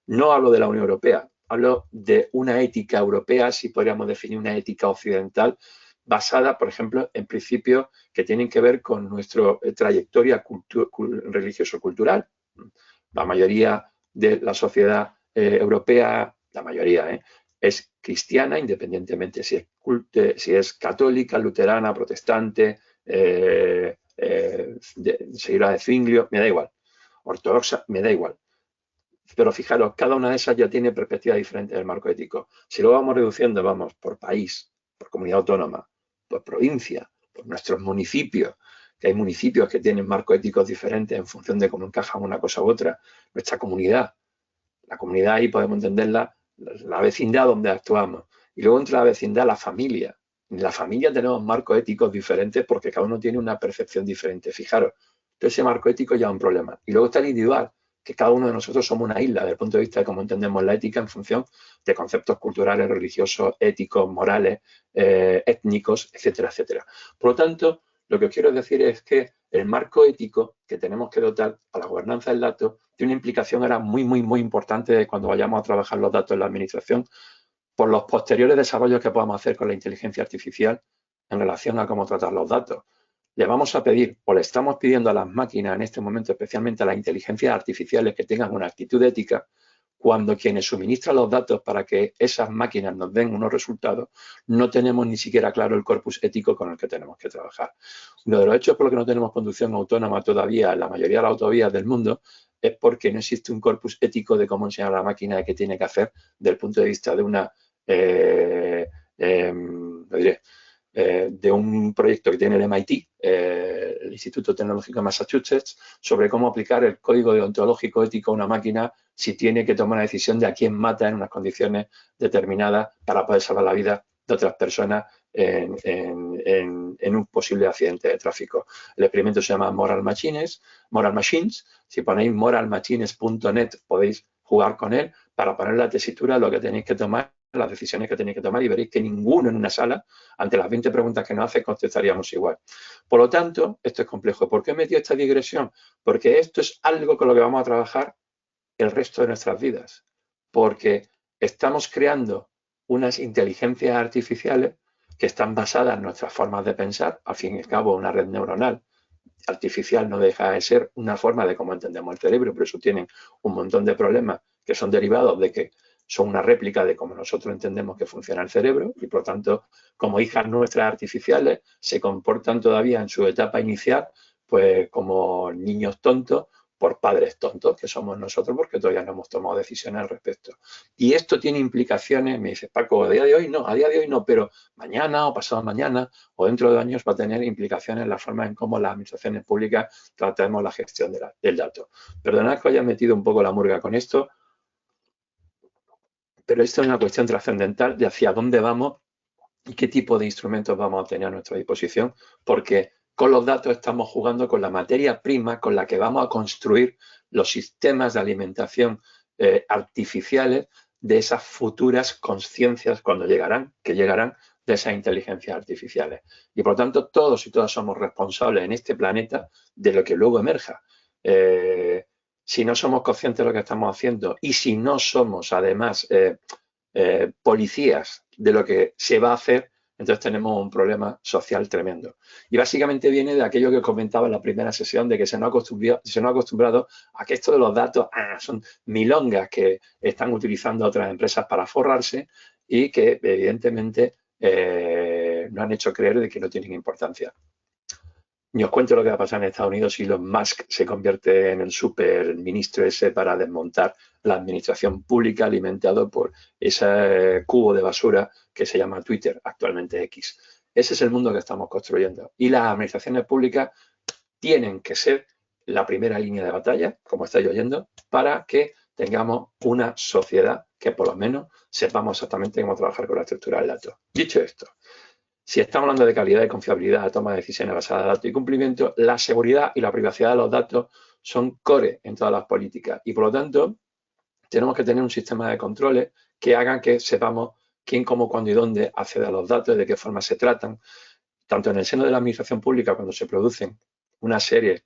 No hablo de la Unión Europea, hablo de una ética europea, si podríamos definir una ética occidental, basada, por ejemplo, en principios que tienen que ver con nuestra trayectoria religioso-cultural. La mayoría de la sociedad europea, la mayoría, es cristiana, independientemente si es católica, luterana, protestante, seguidora de Zwinglio, me da igual. Ortodoxa, me da igual. Pero fijaros, cada una de esas ya tiene perspectivas diferentes del marco ético. Si lo vamos reduciendo, vamos por país, por comunidad autónoma, por provincia, por nuestros municipios, que hay municipios que tienen marcos éticos diferentes en función de cómo encajan una cosa u otra. Nuestra comunidad, la comunidad ahí podemos entenderla, la vecindad donde actuamos. Y luego entre la vecindad, la familia. En la familia tenemos marcos éticos diferentes porque cada uno tiene una percepción diferente. Fijaros, todo ese marco ético ya es un problema. Y luego está el individual, que cada uno de nosotros somos una isla desde el punto de vista de cómo entendemos la ética en función de conceptos culturales, religiosos, éticos, morales, étnicos, etcétera, etcétera. Por lo tanto, lo que os quiero decir es que el marco ético que tenemos que dotar a la gobernanza del dato tiene una implicación ahora muy, muy, muy importante de cuando vayamos a trabajar los datos en la administración por los posteriores desarrollos que podamos hacer con la inteligencia artificial en relación a cómo tratar los datos. Le vamos a pedir, o le estamos pidiendo a las máquinas en este momento, especialmente a las inteligencias artificiales, que tengan una actitud ética, cuando quienes suministran los datos para que esas máquinas nos den unos resultados, no tenemos ni siquiera claro el corpus ético con el que tenemos que trabajar. Uno de los hechos por los que no tenemos conducción autónoma todavía en la mayoría de las autovías del mundo es porque no existe un corpus ético de cómo enseñar a la máquina de qué tiene que hacer desde el punto de vista de una lo diré, de un proyecto que tiene el MIT, el Instituto Tecnológico de Massachusetts, sobre cómo aplicar el código deontológico ético a una máquina si tiene que tomar una decisión de a quién mata en unas condiciones determinadas para poder salvar la vida de otras personas en un posible accidente de tráfico. El experimento se llama Moral Machines. Si ponéis moralmachines.net podéis jugar con él para poner la tesitura de lo que tenéis que tomar, las decisiones que tenéis que tomar, y veréis que ninguno en una sala, ante las 20 preguntas que nos hace, contestaríamos igual. Por lo tanto, esto es complejo. ¿Por qué he metido esta digresión? Porque esto es algo con lo que vamos a trabajar el resto de nuestras vidas. Porque estamos creando unas inteligencias artificiales que están basadas en nuestras formas de pensar. Al fin y al cabo, una red neuronal artificial no deja de ser una forma de cómo entendemos el cerebro, pero eso tienen un montón de problemas que son derivados de que son una réplica de cómo nosotros entendemos que funciona el cerebro y, por tanto, como hijas nuestras artificiales, se comportan todavía en su etapa inicial pues como niños tontos por padres tontos, que somos nosotros porque todavía no hemos tomado decisiones al respecto. Y esto tiene implicaciones, me dices, Paco, a día de hoy no, pero mañana o pasado mañana o dentro de años va a tener implicaciones en la forma en cómo las administraciones públicas tratamos la gestión del dato. Perdonad que haya metido un poco la murga con esto, pero esto es una cuestión trascendental de hacia dónde vamos y qué tipo de instrumentos vamos a tener a nuestra disposición, porque con los datos estamos jugando con la materia prima con la que vamos a construir los sistemas de alimentación artificiales de esas futuras conciencias cuando llegarán, que llegarán de esas inteligencias artificiales. Y por lo tanto, todos y todas somos responsables en este planeta de lo que luego emerja. Si no somos conscientes de lo que estamos haciendo y si no somos, además, policías de lo que se va a hacer, entonces tenemos un problema social tremendo. Y básicamente viene de aquello que comentaba en la primera sesión, de que se nos ha acostumbrado a que esto de los datos son milongas que están utilizando otras empresas para forrarse y que evidentemente nos han hecho creer de que no tienen importancia. Ni os cuento lo que va a pasar en Estados Unidos si Elon Musk se convierte en el superministro ese para desmontar la administración pública alimentado por ese cubo de basura que se llama Twitter, actualmente X. Ese es el mundo que estamos construyendo. Y las administraciones públicas tienen que ser la primera línea de batalla, como estáis oyendo, para que tengamos una sociedad que por lo menos sepamos exactamente cómo trabajar con la estructura del dato. Dicho esto, si estamos hablando de calidad y confiabilidad, toma de decisiones basadas en datos y cumplimiento, la seguridad y la privacidad de los datos son core en todas las políticas y, por lo tanto, tenemos que tener un sistema de controles que hagan que sepamos quién, cómo, cuándo y dónde accede a los datos, de qué forma se tratan, tanto en el seno de la administración pública cuando se producen una serie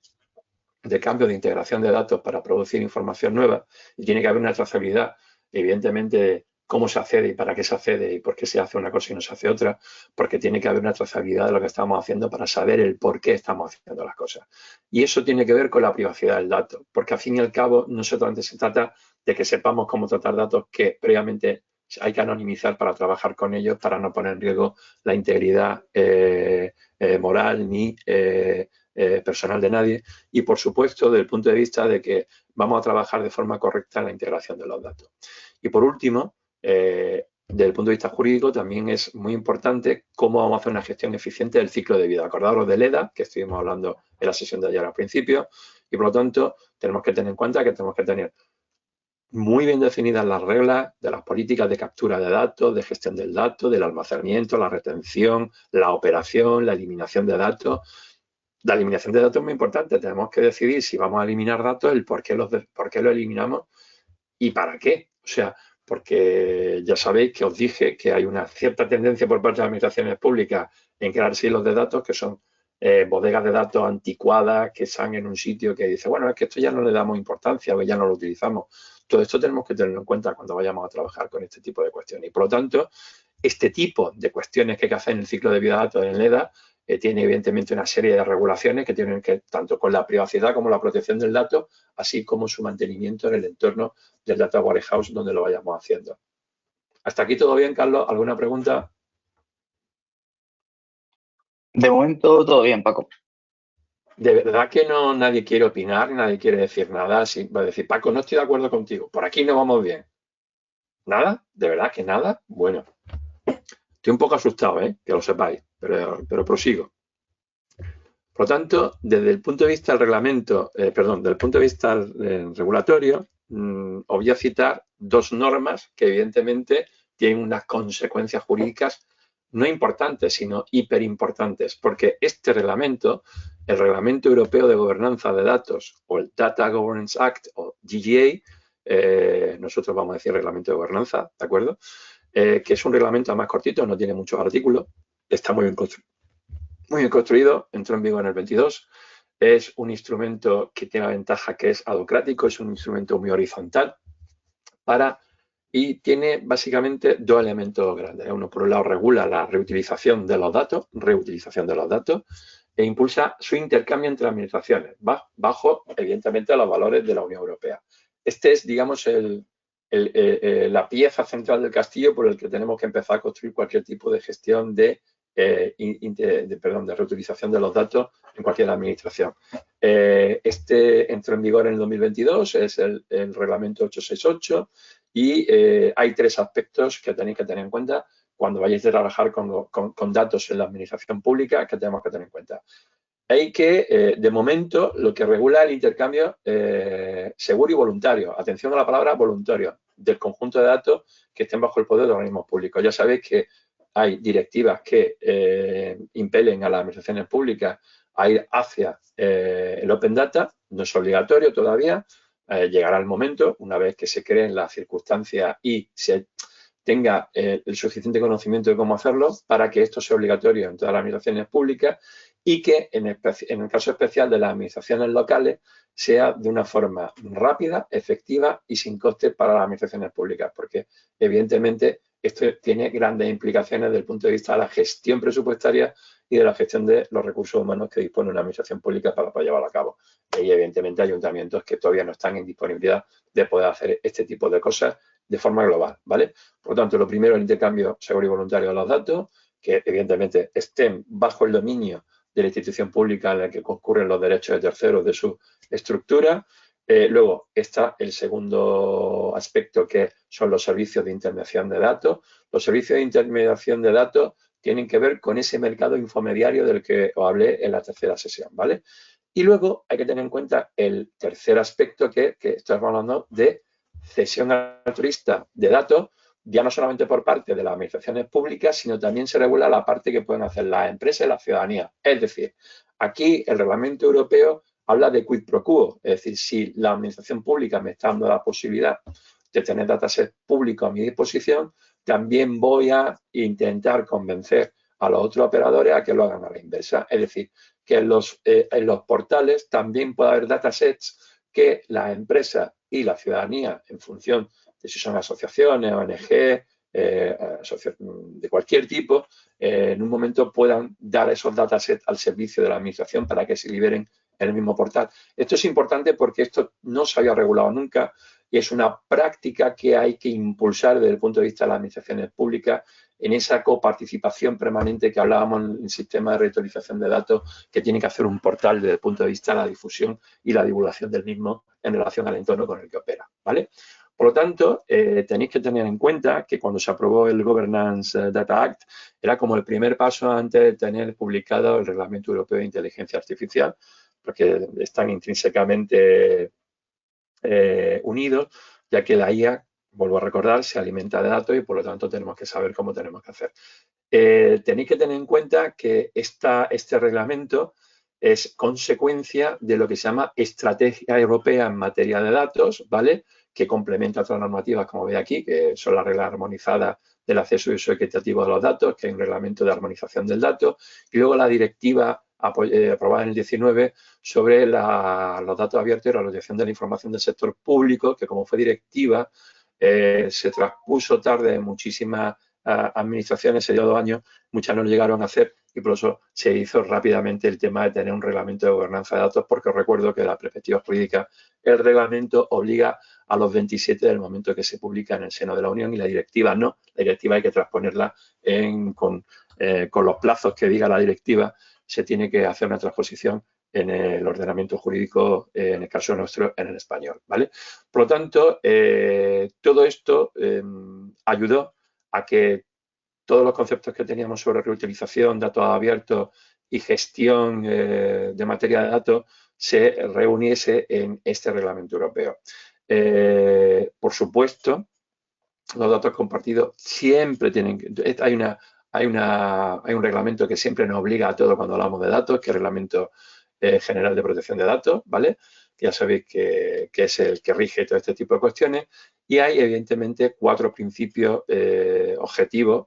de cambios de integración de datos para producir información nueva y tiene que haber una trazabilidad, evidentemente, cómo se accede y para qué se accede y por qué se hace una cosa y no se hace otra, porque tiene que haber una trazabilidad de lo que estamos haciendo para saber el por qué estamos haciendo las cosas. Y eso tiene que ver con la privacidad del dato, porque al fin y al cabo no solamente se trata de que sepamos cómo tratar datos que previamente hay que anonimizar para trabajar con ellos, para no poner en riesgo la integridad moral ni personal de nadie. Y, por supuesto, desde el punto de vista de que vamos a trabajar de forma correcta en la integración de los datos. Y, por último, desde el punto de vista jurídico también es muy importante cómo vamos a hacer una gestión eficiente del ciclo de vida. Acordaros del EDA, que estuvimos hablando en la sesión de ayer al principio, y por lo tanto tenemos que tener en cuenta que tenemos que tener muy bien definidas las reglas de las políticas de captura de datos, de gestión del dato, del almacenamiento, la retención, la operación, la eliminación de datos. La eliminación de datos es muy importante. Tenemos que decidir si vamos a eliminar datos, el por qué lo eliminamos y para qué. O sea, porque ya sabéis que os dije que hay una cierta tendencia por parte de las administraciones públicas en crear silos de datos que son bodegas de datos anticuadas que están en un sitio que dice, bueno, es que esto ya no le damos importancia o ya no lo utilizamos. Todo esto tenemos que tenerlo en cuenta cuando vayamos a trabajar con este tipo de cuestiones. Y por lo tanto, este tipo de cuestiones que hay que hacer en el ciclo de vida de datos en EDA tiene evidentemente una serie de regulaciones que tienen que ver tanto con la privacidad como la protección del dato, así como su mantenimiento en el entorno del Data Warehouse donde lo vayamos haciendo. ¿Hasta aquí todo bien, Carlos? ¿Alguna pregunta? De momento todo bien, Paco. De verdad que no, nadie quiere opinar, nadie quiere decir nada. Si va a decir, Paco, no estoy de acuerdo contigo, por aquí no vamos bien. ¿Nada? ¿De verdad que nada? Bueno, estoy un poco asustado, que lo sepáis, pero prosigo. Por lo tanto, desde el punto de vista del reglamento, desde el punto de vista regulatorio, os voy a citar dos normas que evidentemente tienen unas consecuencias jurídicas no importantes, sino hiperimportantes, porque este reglamento, el Reglamento Europeo de Gobernanza de Datos o el Data Governance Act o GGA, nosotros vamos a decir Reglamento de Gobernanza, ¿de acuerdo? Que es un reglamento más cortito, no tiene muchos artículos, está muy bien construido, entró en vigor en el 22, es un instrumento que tiene la ventaja que es adocrático, es un instrumento muy horizontal y tiene básicamente dos elementos grandes. Uno, por un lado, regula la reutilización de los datos, e impulsa su intercambio entre administraciones, bajo, evidentemente, los valores de la Unión Europea. Este es, digamos, la pieza central del castillo por el que tenemos que empezar a construir cualquier tipo de gestión de reutilización de los datos en cualquier administración. Este entró en vigor en el 2022, es el reglamento 868 y hay tres aspectos que tenéis que tener en cuenta cuando vayáis a trabajar con datos en la administración pública que tenemos que tener en cuenta. Hay que, de momento, lo que regula el intercambio seguro y voluntario, atención a la palabra voluntario, del conjunto de datos que estén bajo el poder de organismos públicos. Ya sabéis que hay directivas que impelen a las administraciones públicas a ir hacia el Open Data, no es obligatorio todavía, llegará el momento, una vez que se creen las circunstancias y se tenga el suficiente conocimiento de cómo hacerlo, para que esto sea obligatorio en todas las administraciones públicas y que en el caso especial de las administraciones locales sea de una forma rápida, efectiva y sin coste para las administraciones públicas, porque evidentemente esto tiene grandes implicaciones desde el punto de vista de la gestión presupuestaria y de la gestión de los recursos humanos que dispone una administración pública para llevarlo a cabo. Y evidentemente ayuntamientos que todavía no están en disponibilidad de poder hacer este tipo de cosas de forma global, ¿vale? Por lo tanto, lo primero, el intercambio seguro y voluntario de los datos, que evidentemente estén bajo el dominio de la institución pública en la que concurren los derechos de terceros de su estructura. Luego está el segundo aspecto, que son los servicios de intermediación de datos. Los servicios de intermediación de datos tienen que ver con ese mercado infomediario del que os hablé en la tercera sesión, ¿vale? Y luego hay que tener en cuenta el tercer aspecto, que estamos hablando de cesión altruista de datos, ya no solamente por parte de las administraciones públicas, sino también se regula la parte que pueden hacer las empresas y la ciudadanía. Es decir, aquí el reglamento europeo habla de quid pro quo, es decir, si la administración pública me está dando la posibilidad de tener datasets públicos a mi disposición, también voy a intentar convencer a los otros operadores a que lo hagan a la inversa. Es decir, que en los portales también puede haber datasets que las empresas y la ciudadanía, en función de si son asociaciones, ONG, de cualquier tipo, en un momento puedan dar esos datasets al servicio de la administración para que se liberen en el mismo portal. Esto es importante porque esto no se había regulado nunca y es una práctica que hay que impulsar desde el punto de vista de las administraciones públicas en esa coparticipación permanente que hablábamos en el sistema de reutilización de datos, que tiene que hacer un portal desde el punto de vista de la difusión y la divulgación del mismo en relación al entorno con el que opera, ¿vale? Por lo tanto, tenéis que tener en cuenta que cuando se aprobó el Governance Data Act, era como el primer paso antes de tener publicado el Reglamento Europeo de Inteligencia Artificial, porque están intrínsecamente unidos, ya que la IA, vuelvo a recordar, se alimenta de datos y por lo tanto tenemos que saber cómo tenemos que hacer. Tenéis que tener en cuenta que este reglamento es consecuencia de lo que se llama Estrategia Europea en materia de datos, ¿vale? Que complementa otras normativas, como veis aquí, que son las reglas armonizadas del acceso y uso equitativo de los datos, que es un reglamento de armonización del dato, y luego la directiva aprobada en el 19 sobre los datos abiertos y la protección de la información del sector público, que como fue directiva, se transpuso tarde en muchísimas administraciones, se dio 2 años, muchas no lo llegaron a hacer y por eso se hizo rápidamente el tema de tener un reglamento de gobernanza de datos, porque os recuerdo que la perspectiva jurídica, el reglamento obliga a los 27 del momento que se publica en el seno de la Unión y la directiva no. La directiva hay que transponerla con los plazos que diga la directiva, se tiene que hacer una transposición en el ordenamiento jurídico, en el caso nuestro, en el español, ¿vale? Por lo tanto, todo esto ayudó a que todos los conceptos que teníamos sobre reutilización, datos abiertos y gestión de materia de datos se reuniese en este reglamento europeo. Por supuesto, los datos compartidos siempre tienen que... Hay un reglamento que siempre nos obliga a todo cuando hablamos de datos, que es el Reglamento General de Protección de Datos, ¿vale? Ya sabéis que es el que rige todo este tipo de cuestiones. Y hay, evidentemente, 4 principios objetivos,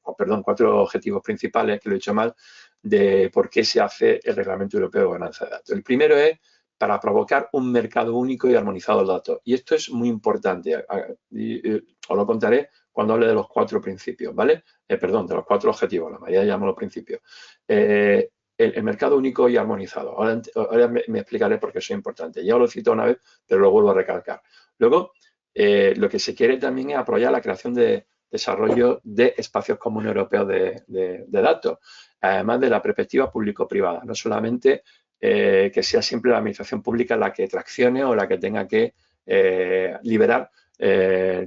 4 objetivos principales, que lo he dicho mal, de por qué se hace el Reglamento Europeo de Gobernanza de Datos. El primero es para provocar un mercado único y armonizado de datos. Y esto es muy importante. Os lo contaré cuando hable de los 4 principios, ¿vale? De los 4 objetivos, la mayoría llamo los principios. El mercado único y armonizado. Ahora me explicaré por qué eso es importante. Ya lo he citado una vez, pero lo vuelvo a recalcar. Luego, lo que se quiere también es apoyar la creación de desarrollo de espacios comunes europeos de datos, además de la perspectiva público-privada, no solamente que sea siempre la administración pública la que traccione o la que tenga que liberar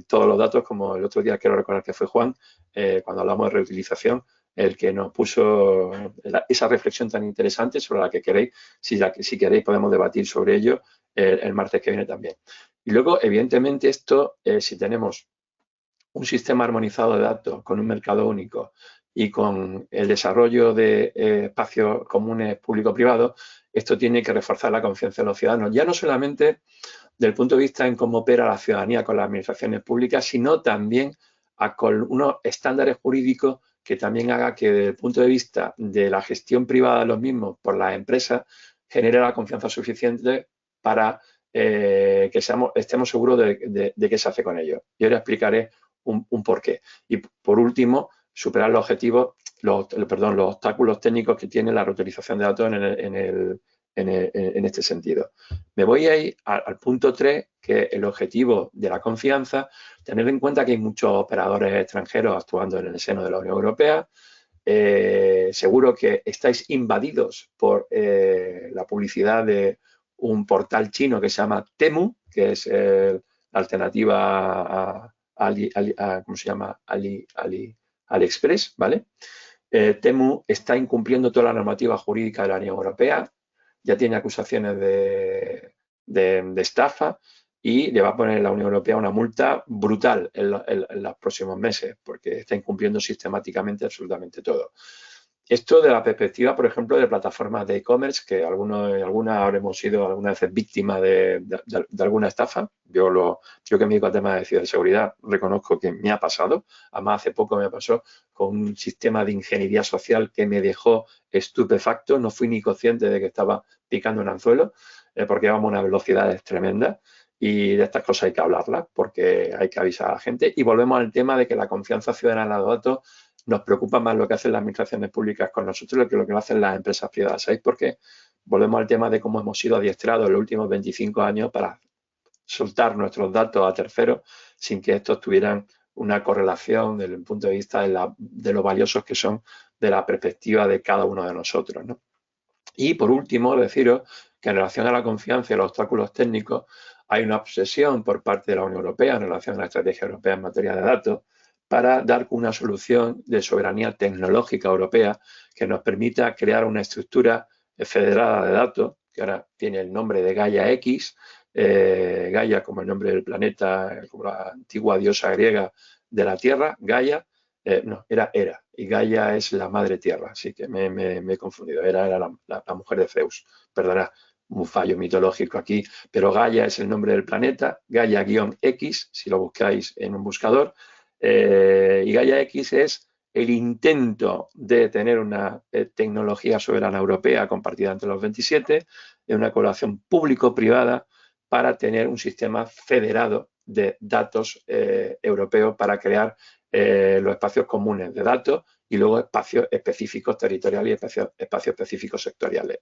todos los datos, como el otro día quiero recordar que fue Juan, cuando hablamos de reutilización, el que nos puso esa reflexión tan interesante sobre la que queréis, si queréis podemos debatir sobre ello el martes que viene también. Y luego, evidentemente, esto, si tenemos un sistema armonizado de datos con un mercado único y con el desarrollo de espacios comunes público-privados, esto tiene que reforzar la confianza de los ciudadanos, ya no solamente desde el punto de vista en cómo opera la ciudadanía con las administraciones públicas, sino también con unos estándares jurídicos que también haga que desde el punto de vista de la gestión privada de los mismos por las empresas genere la confianza suficiente para que estemos seguros de qué se hace con ellos. Y ahora explicaré un porqué. Y por último, superar los objetivos, los obstáculos técnicos que tiene la reutilización de datos en este sentido. Me voy a ir al punto 3, que es el objetivo de la confianza. Tener en cuenta que hay muchos operadores extranjeros actuando en el seno de la Unión Europea. Seguro que estáis invadidos por la publicidad de un portal chino que se llama Temu, que es la alternativa ¿cómo se llama? AliExpress, ¿vale? Temu está incumpliendo toda la normativa jurídica de la Unión Europea, ya tiene acusaciones de estafa y le va a poner la Unión Europea una multa brutal en los próximos meses, porque está incumpliendo sistemáticamente absolutamente todo. Esto de la perspectiva, por ejemplo, de plataformas de e-commerce, que algunas habremos sido alguna vez víctimas de alguna estafa. Yo que me dedico a temas de ciberseguridad reconozco que me ha pasado. Además, hace poco me pasó con un sistema de ingeniería social que me dejó estupefacto. No fui ni consciente de que estaba picando un anzuelo, porque íbamos a unas velocidades tremendas. Y de estas cosas hay que hablarlas porque hay que avisar a la gente. Y volvemos al tema de que la confianza ciudadana en los datos nos preocupa más lo que hacen las administraciones públicas con nosotros que lo que hacen las empresas privadas. ¿Sabéis por qué? Volvemos al tema de cómo hemos sido adiestrados en los últimos 25 años para soltar nuestros datos a terceros sin que estos tuvieran una correlación desde el punto de vista de lo valiosos que son de la perspectiva de cada uno de nosotros, ¿no? Y por último, deciros que en relación a la confianza y los obstáculos técnicos hay una obsesión por parte de la Unión Europea en relación a la estrategia europea en materia de datos para dar una solución de soberanía tecnológica europea que nos permita crear una estructura federada de datos, que ahora tiene el nombre de Gaia X, Gaia como el nombre del planeta, como la antigua diosa griega de la Tierra, Gaia, no, era Hera, y Gaia es la madre tierra, así que me he confundido. Hera era la mujer de Zeus, perdona, un fallo mitológico aquí, pero Gaia es el nombre del planeta, Gaia-X, si lo buscáis en un buscador, y Gaia X es el intento de tener una tecnología soberana europea compartida entre los 27, de una colaboración público-privada para tener un sistema federado de datos europeos para crear los espacios comunes de datos y luego espacios específicos territoriales y espacios específicos sectoriales.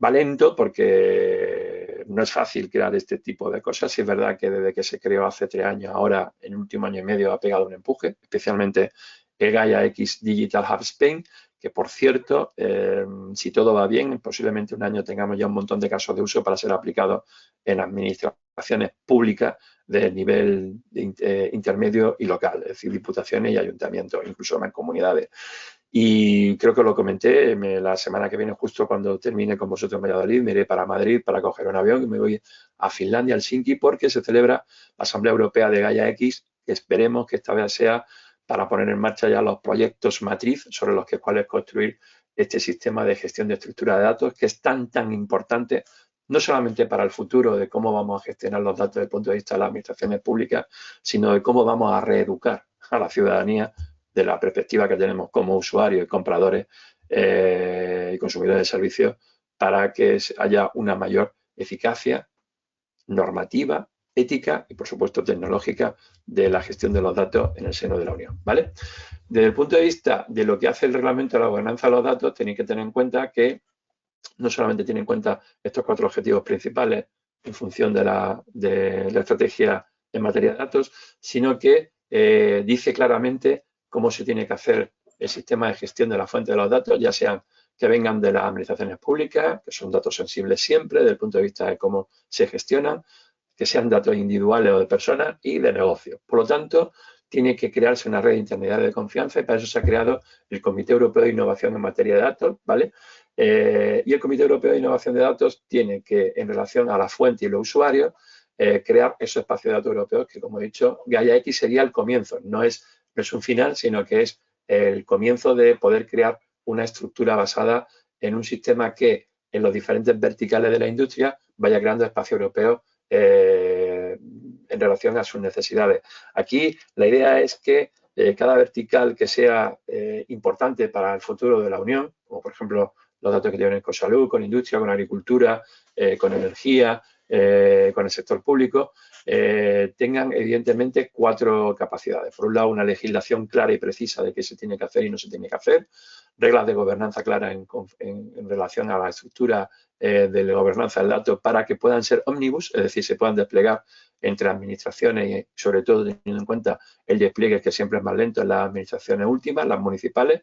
Va lento porque no es fácil crear este tipo de cosas. Sí es verdad que desde que se creó hace 3 años, ahora en el último año y medio ha pegado un empuje, especialmente el Gaia X Digital Hub Spain, que por cierto, si todo va bien, posiblemente un año tengamos ya un montón de casos de uso para ser aplicados en administraciones públicas de nivel intermedio y local, es decir, diputaciones y ayuntamientos, incluso en comunidades. Y creo que lo comenté, la semana que viene, justo cuando termine con vosotros en Valladolid, me iré para Madrid para coger un avión y me voy a Finlandia, Helsinki, porque se celebra la Asamblea Europea de Gaia X, que esperemos que esta vez sea para poner en marcha ya los proyectos matriz sobre los cuales construir este sistema de gestión de estructura de datos, que es tan importante, no solamente para el futuro de cómo vamos a gestionar los datos desde el punto de vista de las administraciones públicas, sino de cómo vamos a reeducar a la ciudadanía de la perspectiva que tenemos como usuarios y compradores y consumidores de servicios para que haya una mayor eficacia normativa, ética y, por supuesto, tecnológica de la gestión de los datos en el seno de la Unión, ¿vale? Desde el punto de vista de lo que hace el reglamento de la gobernanza de los datos, tenéis que tener en cuenta que no solamente tiene en cuenta estos 4 objetivos principales en función de la estrategia en materia de datos, sino que dice claramente cómo se tiene que hacer el sistema de gestión de la fuente de los datos, ya sean que vengan de las administraciones públicas, que son datos sensibles siempre desde el punto de vista de cómo se gestionan, que sean datos individuales o de personas y de negocios. Por lo tanto, tiene que crearse una red de intermediarios de confianza y para eso se ha creado el Comité Europeo de Innovación en materia de datos, ¿vale? Y el Comité Europeo de Innovación de Datos tiene que, en relación a la fuente y los usuarios, crear esos espacios de datos europeos que, como he dicho, Gaia X sería el comienzo. No es un final, sino que es el comienzo de poder crear una estructura basada en un sistema que, en los diferentes verticales de la industria, vaya creando espacios europeos en relación a sus necesidades. Aquí la idea es que cada vertical que sea importante para el futuro de la Unión, como por ejemplo los datos que tienen con salud, con industria, con agricultura, con energía, con el sector público, tengan evidentemente 4 capacidades. Por un lado, una legislación clara y precisa de qué se tiene que hacer y no se tiene que hacer, reglas de gobernanza claras en relación a la estructura de la gobernanza del dato para que puedan ser ómnibus, es decir, se puedan desplegar entre administraciones y sobre todo teniendo en cuenta el despliegue que siempre es más lento en las administraciones últimas, las municipales.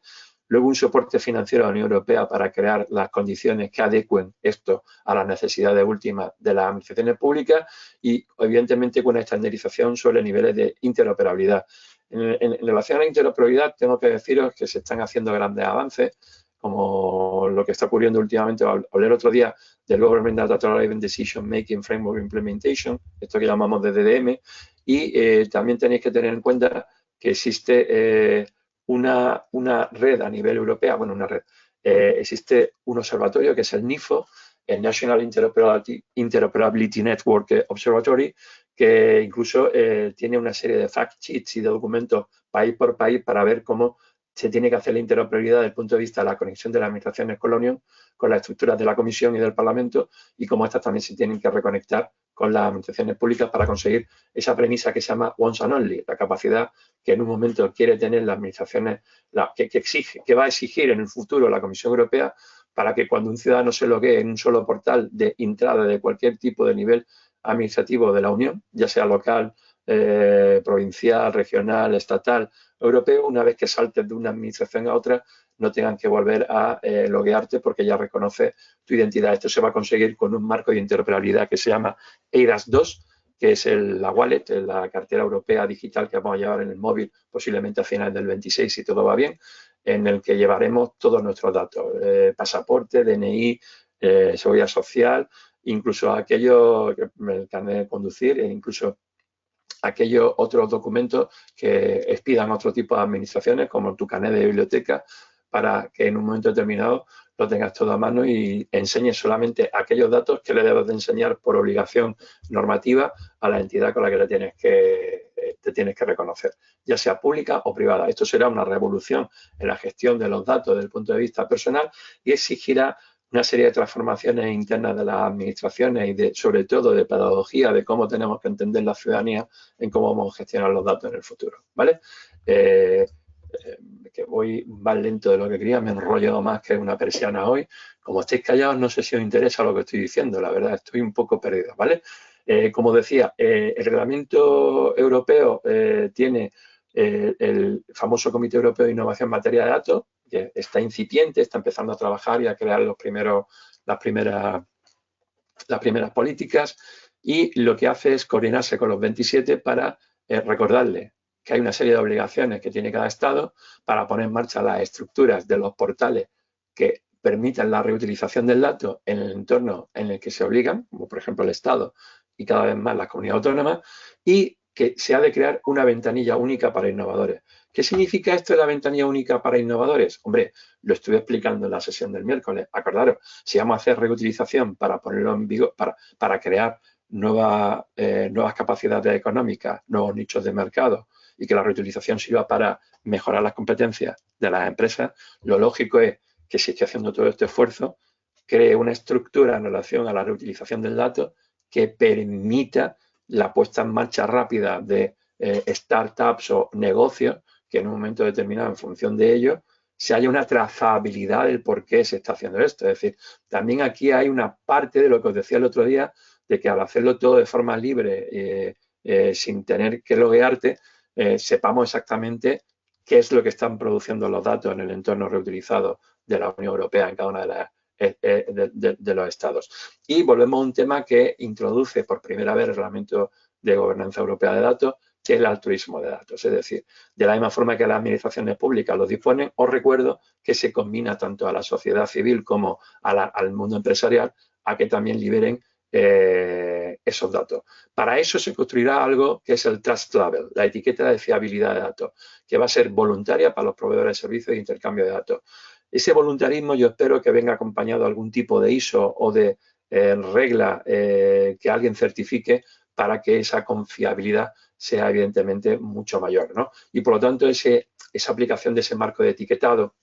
Luego, un soporte financiero a la Unión Europea para crear las condiciones que adecuen esto a las necesidades últimas de las administraciones públicas y, evidentemente, con una estandarización sobre niveles de interoperabilidad. En relación a la interoperabilidad, tengo que deciros que se están haciendo grandes avances, como lo que está ocurriendo últimamente. Hablé el otro día del Government Data Driven Decision Making Framework Implementation, esto que llamamos de DDM, y también tenéis que tener en cuenta que existe una red a nivel europeo, bueno, una red, existe un observatorio que es el NIFO, el National Interoperability Network Observatory, que incluso tiene una serie de fact sheets y de documentos país por país para ver cómo se tiene que hacer la interoperabilidad desde el punto de vista de la conexión de las administraciones con la Unión, con las estructuras de la Comisión y del Parlamento, y cómo estas también se tienen que reconectar con las administraciones públicas para conseguir esa premisa que se llama once and only, la capacidad que en un momento quiere tener las administraciones, que va a exigir en el futuro la Comisión Europea, para que cuando un ciudadano se loguee en un solo portal de entrada de cualquier tipo de nivel administrativo de la Unión, ya sea local, provincial, regional, estatal, europeo, una vez que saltes de una administración a otra, no tengan que volver a loguearte porque ya reconoce tu identidad. Esto se va a conseguir con un marco de interoperabilidad que se llama EIDAS 2, que es la wallet, la cartera europea digital que vamos a llevar en el móvil posiblemente a finales del 26 si todo va bien, en el que llevaremos todos nuestros datos, pasaporte, DNI, seguridad social, incluso aquello, el carnet de conducir e incluso aquellos otros documentos que expidan otro tipo de administraciones, como tu carnet de biblioteca, para que en un momento determinado lo tengas todo a mano y enseñes solamente aquellos datos que le debes de enseñar por obligación normativa a la entidad con la que te tienes que reconocer, ya sea pública o privada. Esto será una revolución en la gestión de los datos desde el punto de vista personal y exigirá una serie de transformaciones internas de las administraciones y sobre todo de pedagogía de cómo tenemos que entender la ciudadanía en cómo vamos a gestionar los datos en el futuro, ¿vale? Que voy más lento de lo que quería, me he enrollado más que una persiana hoy. Como estáis callados, no sé si os interesa lo que estoy diciendo, la verdad, estoy un poco perdido, ¿vale? Como decía, el reglamento europeo tiene el famoso Comité Europeo de Innovación en materia de datos, que está incipiente, está empezando a trabajar y a crear las primeras políticas, y lo que hace es coordinarse con los 27 para recordarle que hay una serie de obligaciones que tiene cada Estado para poner en marcha las estructuras de los portales que permitan la reutilización del dato en el entorno en el que se obligan, como por ejemplo el Estado y cada vez más las comunidades autónomas, y que se ha de crear una ventanilla única para innovadores. ¿Qué significa esto de la ventanilla única para innovadores? Hombre, lo estuve explicando en la sesión del miércoles. Acordaros, si vamos a hacer reutilización para ponerlo en vigor, para crear nuevas capacidades económicas, nuevos nichos de mercado y que la reutilización sirva para mejorar las competencias de las empresas, lo lógico es que si estoy haciendo todo este esfuerzo, cree una estructura en relación a la reutilización del dato que permita la puesta en marcha rápida de startups o negocios que en un momento determinado, en función de ello, se haya una trazabilidad del por qué se está haciendo esto. Es decir, también aquí hay una parte de lo que os decía el otro día, de que al hacerlo todo de forma libre, sin tener que loguearte, sepamos exactamente qué es lo que están produciendo los datos en el entorno reutilizado de la Unión Europea en cada una de los estados. Y volvemos a un tema que introduce por primera vez el Reglamento de Gobernanza Europea de Datos, que es el altruismo de datos. Es decir, de la misma forma que las administraciones públicas lo disponen, os recuerdo que se combina tanto a la sociedad civil como al mundo empresarial a que también liberen esos datos. Para eso se construirá algo que es el Trust Label, la etiqueta de fiabilidad de datos, que va a ser voluntaria para los proveedores de servicios de intercambio de datos. Ese voluntarismo yo espero que venga acompañado de algún tipo de ISO o de regla que alguien certifique para que esa confiabilidad sea evidentemente mucho mayor, ¿no? Y por lo tanto esa aplicación de ese marco de etiquetado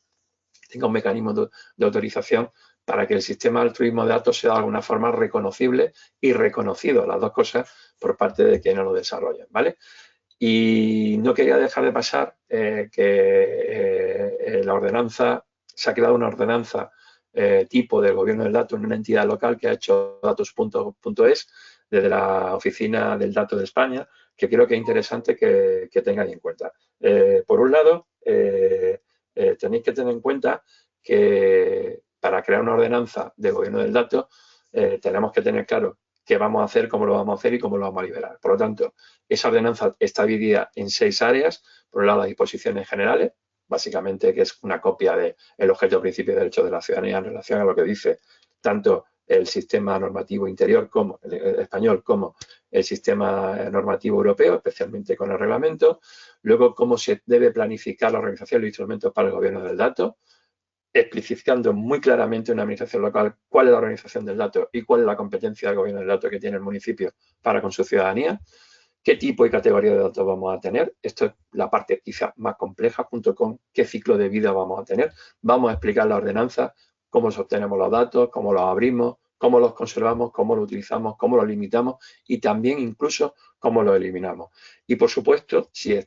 tenga un mecanismo de autorización para que el sistema de altruismo de datos sea de alguna forma reconocible y reconocido, las dos cosas, por parte de quienes lo desarrollan, ¿vale? Y no quería dejar de pasar que la ordenanza, se ha creado una ordenanza tipo del gobierno del dato en una entidad local que ha hecho datos.es desde la Oficina del Dato de España, que creo que es interesante que tengáis en cuenta. Por un lado, tenéis que tener en cuenta que para crear una ordenanza del gobierno del dato tenemos que tener claro qué vamos a hacer, cómo lo vamos a hacer y cómo lo vamos a liberar. Por lo tanto, esa ordenanza está dividida en 6 áreas. Por un lado, las disposiciones generales, básicamente que es una copia del objeto, principio y derecho de la ciudadanía en relación a lo que dice tanto el sistema normativo interior como el español como el sistema normativo europeo, especialmente con el reglamento. Luego, cómo se debe planificar la organización y los instrumentos para el gobierno del dato, explicitando muy claramente una administración local cuál es la organización del dato y cuál es la competencia del gobierno del dato que tiene el municipio para con su ciudadanía, qué tipo y categoría de datos vamos a tener. Esto es la parte quizá más compleja, junto con qué ciclo de vida vamos a tener. Vamos a explicar la ordenanza, cómo obtenemos los datos, cómo los abrimos, cómo los conservamos, cómo los utilizamos, cómo los limitamos y también incluso cómo los eliminamos. Y por supuesto, si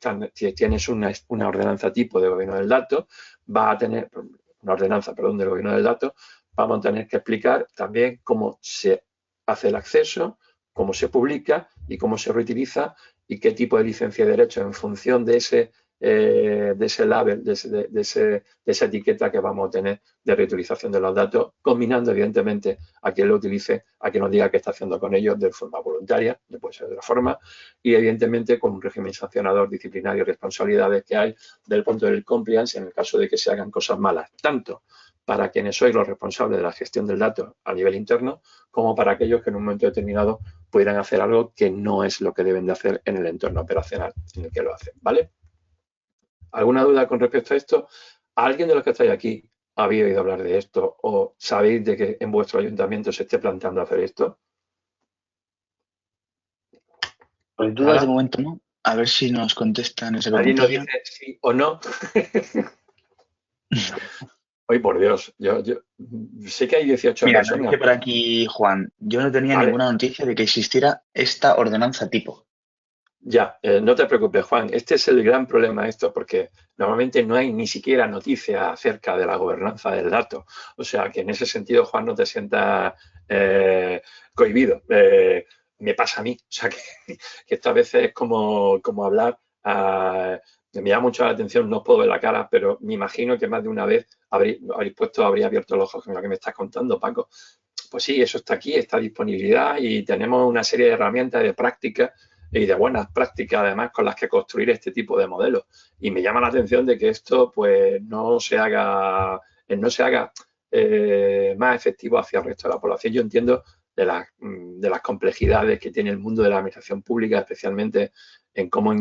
tienes una ordenanza tipo de gobierno del dato, va a tener una ordenanza, perdón, del gobierno del dato, vamos a tener que explicar también cómo se hace el acceso, cómo se publica y cómo se reutiliza y qué tipo de licencia de derecho en función de ese label, de esa etiqueta que vamos a tener de reutilización de los datos, combinando evidentemente a quien lo utilice, a quien nos diga qué está haciendo con ellos de forma voluntaria, no puede ser de otra forma, y evidentemente con un régimen sancionador, disciplinario y responsabilidades que hay del punto del compliance en el caso de que se hagan cosas malas, tanto para quienes sois los responsables de la gestión del dato a nivel interno, como para aquellos que en un momento determinado pudieran hacer algo que no es lo que deben de hacer en el entorno operacional en el que lo hacen, ¿vale? ¿Alguna duda con respecto a esto? ¿Alguien de los que estáis aquí habéis oído hablar de esto o sabéis de que en vuestro ayuntamiento se esté planteando hacer esto? Pues dudas de ¿Nada? momento no. A ver si nos contestan esa ¿Alguien nos preguntilla. dice sí o no? Hoy por Dios, yo sé que hay 18 Mira, nos personas, dice por aquí Juan, yo no tenía ¿vale? ninguna noticia de que existiera esta ordenanza tipo. Ya, no te preocupes, Juan. Este es el gran problema esto, porque normalmente no hay ni siquiera noticia acerca de la gobernanza del dato. O sea, que en ese sentido, Juan, no te sientas cohibido. Me pasa a mí. O sea, que esta vez es como hablar. Me llama mucho la atención, no os puedo ver la cara, pero me imagino que más de una vez habría abierto los ojos con lo que me estás contando, Paco. Pues sí, eso está aquí, está disponibilidad y tenemos una serie de herramientas de prácticas y de buenas prácticas además con las que construir este tipo de modelos. Y me llama la atención de que esto pues no se haga más efectivo hacia el resto de la población. Yo entiendo de las complejidades que tiene el mundo de la administración pública, especialmente en cómo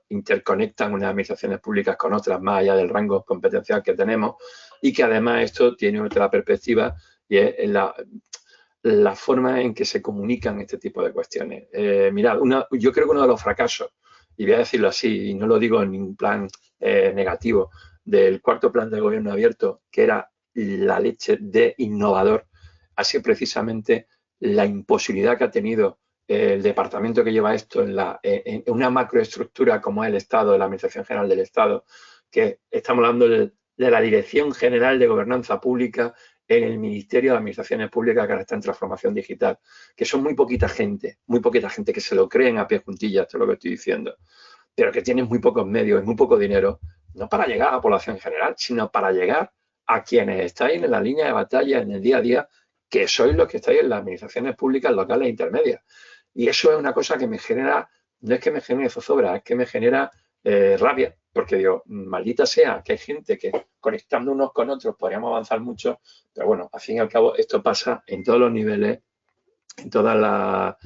interconectan unas administraciones públicas con otras, más allá del rango competencial que tenemos, y que además esto tiene otra perspectiva y es la forma en que se comunican este tipo de cuestiones. Mirad, yo creo que uno de los fracasos, y voy a decirlo así, y no lo digo en ningún plan negativo, del cuarto plan del gobierno abierto, que era la leche de innovador, ha sido precisamente la imposibilidad que ha tenido el departamento que lleva esto en una macroestructura como es el Estado, la Administración General del Estado, que estamos hablando de la Dirección General de Gobernanza Pública en el Ministerio de Administraciones Públicas que ahora está en transformación digital, que son muy poquita gente que se lo creen a pie juntillas, esto es lo que estoy diciendo, pero que tienen muy pocos medios y muy poco dinero, no para llegar a la población en general, sino para llegar a quienes estáis en la línea de batalla en el día a día, que sois los que estáis en las administraciones públicas locales e intermedias. Y eso es una cosa que me genera, no es que me genere zozobra, es que me genera rabia, porque digo, maldita sea, que hay gente que conectando unos con otros podríamos avanzar mucho, pero bueno, al fin y al cabo esto pasa en todos los niveles, en todas las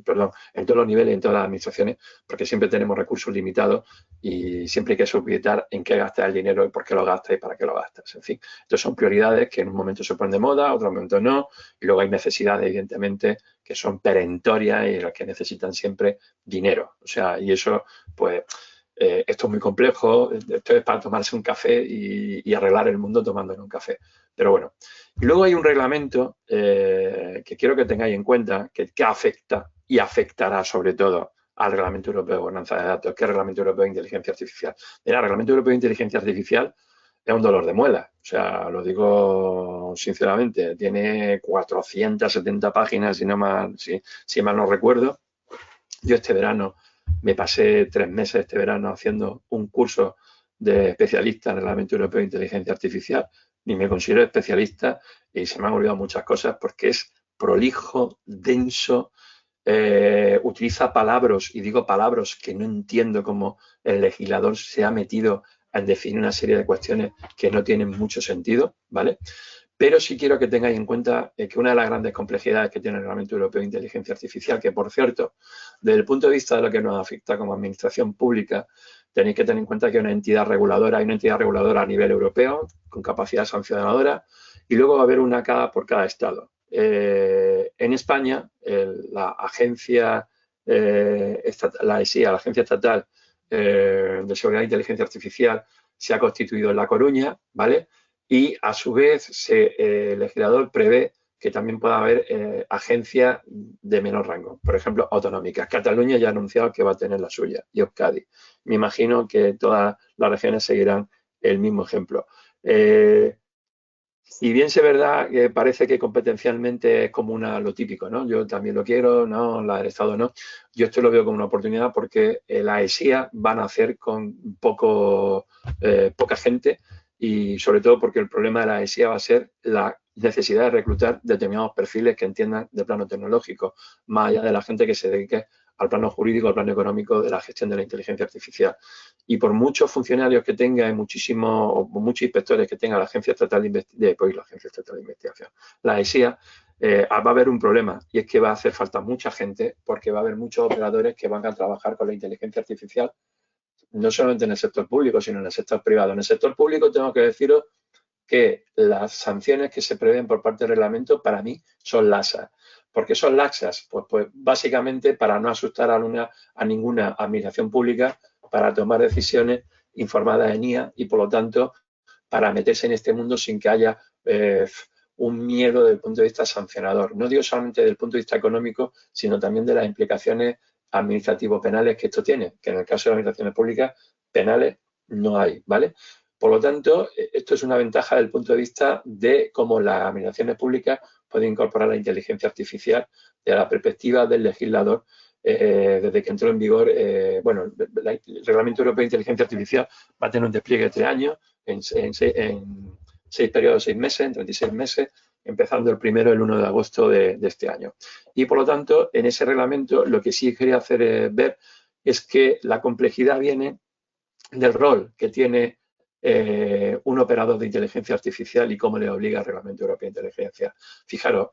perdón, en todos los niveles, en todas las administraciones, porque siempre tenemos recursos limitados y siempre hay que sujetar en qué gastas el dinero y por qué lo gastas y para qué lo gastas. En fin, entonces son prioridades que en un momento se ponen de moda, otro momento no, y luego hay necesidades, evidentemente, que son perentorias y las que necesitan siempre dinero. O sea, y eso, pues, esto es muy complejo, esto es para tomarse un café y arreglar el mundo tomándole un café. Pero bueno, y luego hay un reglamento que quiero que tengáis en cuenta que afecta y afectará sobre todo al Reglamento Europeo de Gobernanza de Datos, que es el Reglamento Europeo de Inteligencia Artificial. Mira, el Reglamento Europeo de Inteligencia Artificial es un dolor de muela, o sea, lo digo sinceramente, tiene 470 páginas, si mal no recuerdo. Yo este verano me pasé 3 meses este verano haciendo un curso de especialista en el Reglamento Europeo de Inteligencia Artificial. Ni me considero especialista y se me han olvidado muchas cosas porque es prolijo, denso, utiliza palabras, y digo palabras que no entiendo cómo el legislador se ha metido en definir una serie de cuestiones que no tienen mucho sentido, ¿vale? Pero sí quiero que tengáis en cuenta que una de las grandes complejidades que tiene el Reglamento Europeo de Inteligencia Artificial, que por cierto, desde el punto de vista de lo que nos afecta como administración pública, tenéis que tener en cuenta que hay una entidad reguladora a nivel europeo con capacidad sancionadora y luego va a haber una por cada estado. En España, la agencia la ESIA, la Agencia Estatal de Seguridad e Inteligencia Artificial, se ha constituido en La Coruña, ¿vale? Y a su vez el legislador prevé que también pueda haber agencias de menor rango, por ejemplo, autonómicas. Cataluña ya ha anunciado que va a tener la suya y Euskadi. Me imagino que todas las regiones seguirán el mismo ejemplo. Si bien es verdad que parece que competencialmente es como lo típico, ¿no? Yo también lo quiero, no, la del Estado no. Yo esto lo veo como una oportunidad porque la ESIA van a hacer con poca gente y sobre todo porque el problema de la ESIA va a ser la necesidad de reclutar determinados perfiles que entiendan de plano tecnológico, más allá de la gente que se dedique al plano jurídico, al plano económico de la gestión de la inteligencia artificial. Y por muchos funcionarios que tenga y muchos inspectores que tenga la Agencia Estatal la Agencia Estatal de Investigación, la ESIA, va a haber un problema y es que va a hacer falta mucha gente porque va a haber muchos operadores que van a trabajar con la inteligencia artificial, no solamente en el sector público, sino en el sector privado. En el sector público tengo que deciros que las sanciones que se prevén por parte del reglamento para mí son laxas. ¿Por qué son laxas? Pues básicamente para no asustar a ninguna administración pública para tomar decisiones informadas en IA y por lo tanto para meterse en este mundo sin que haya un miedo desde el punto de vista sancionador. No digo solamente desde el punto de vista económico, sino también de las implicaciones administrativo-penales que esto tiene, que en el caso de las administraciones públicas penales no hay, ¿vale? Por lo tanto, esto es una ventaja desde el punto de vista de cómo las administraciones públicas pueden incorporar la inteligencia artificial desde la perspectiva del legislador desde que entró en vigor, bueno, el Reglamento Europeo de Inteligencia Artificial va a tener un despliegue de 3 años, en 6 periodos de 6 meses, en 36 meses, empezando el 1 de agosto de este año. Y por lo tanto, en ese reglamento lo que sí quería hacer ver es que la complejidad viene del rol que tiene un operador de inteligencia artificial y cómo le obliga el Reglamento Europeo de Inteligencia. Fijaros,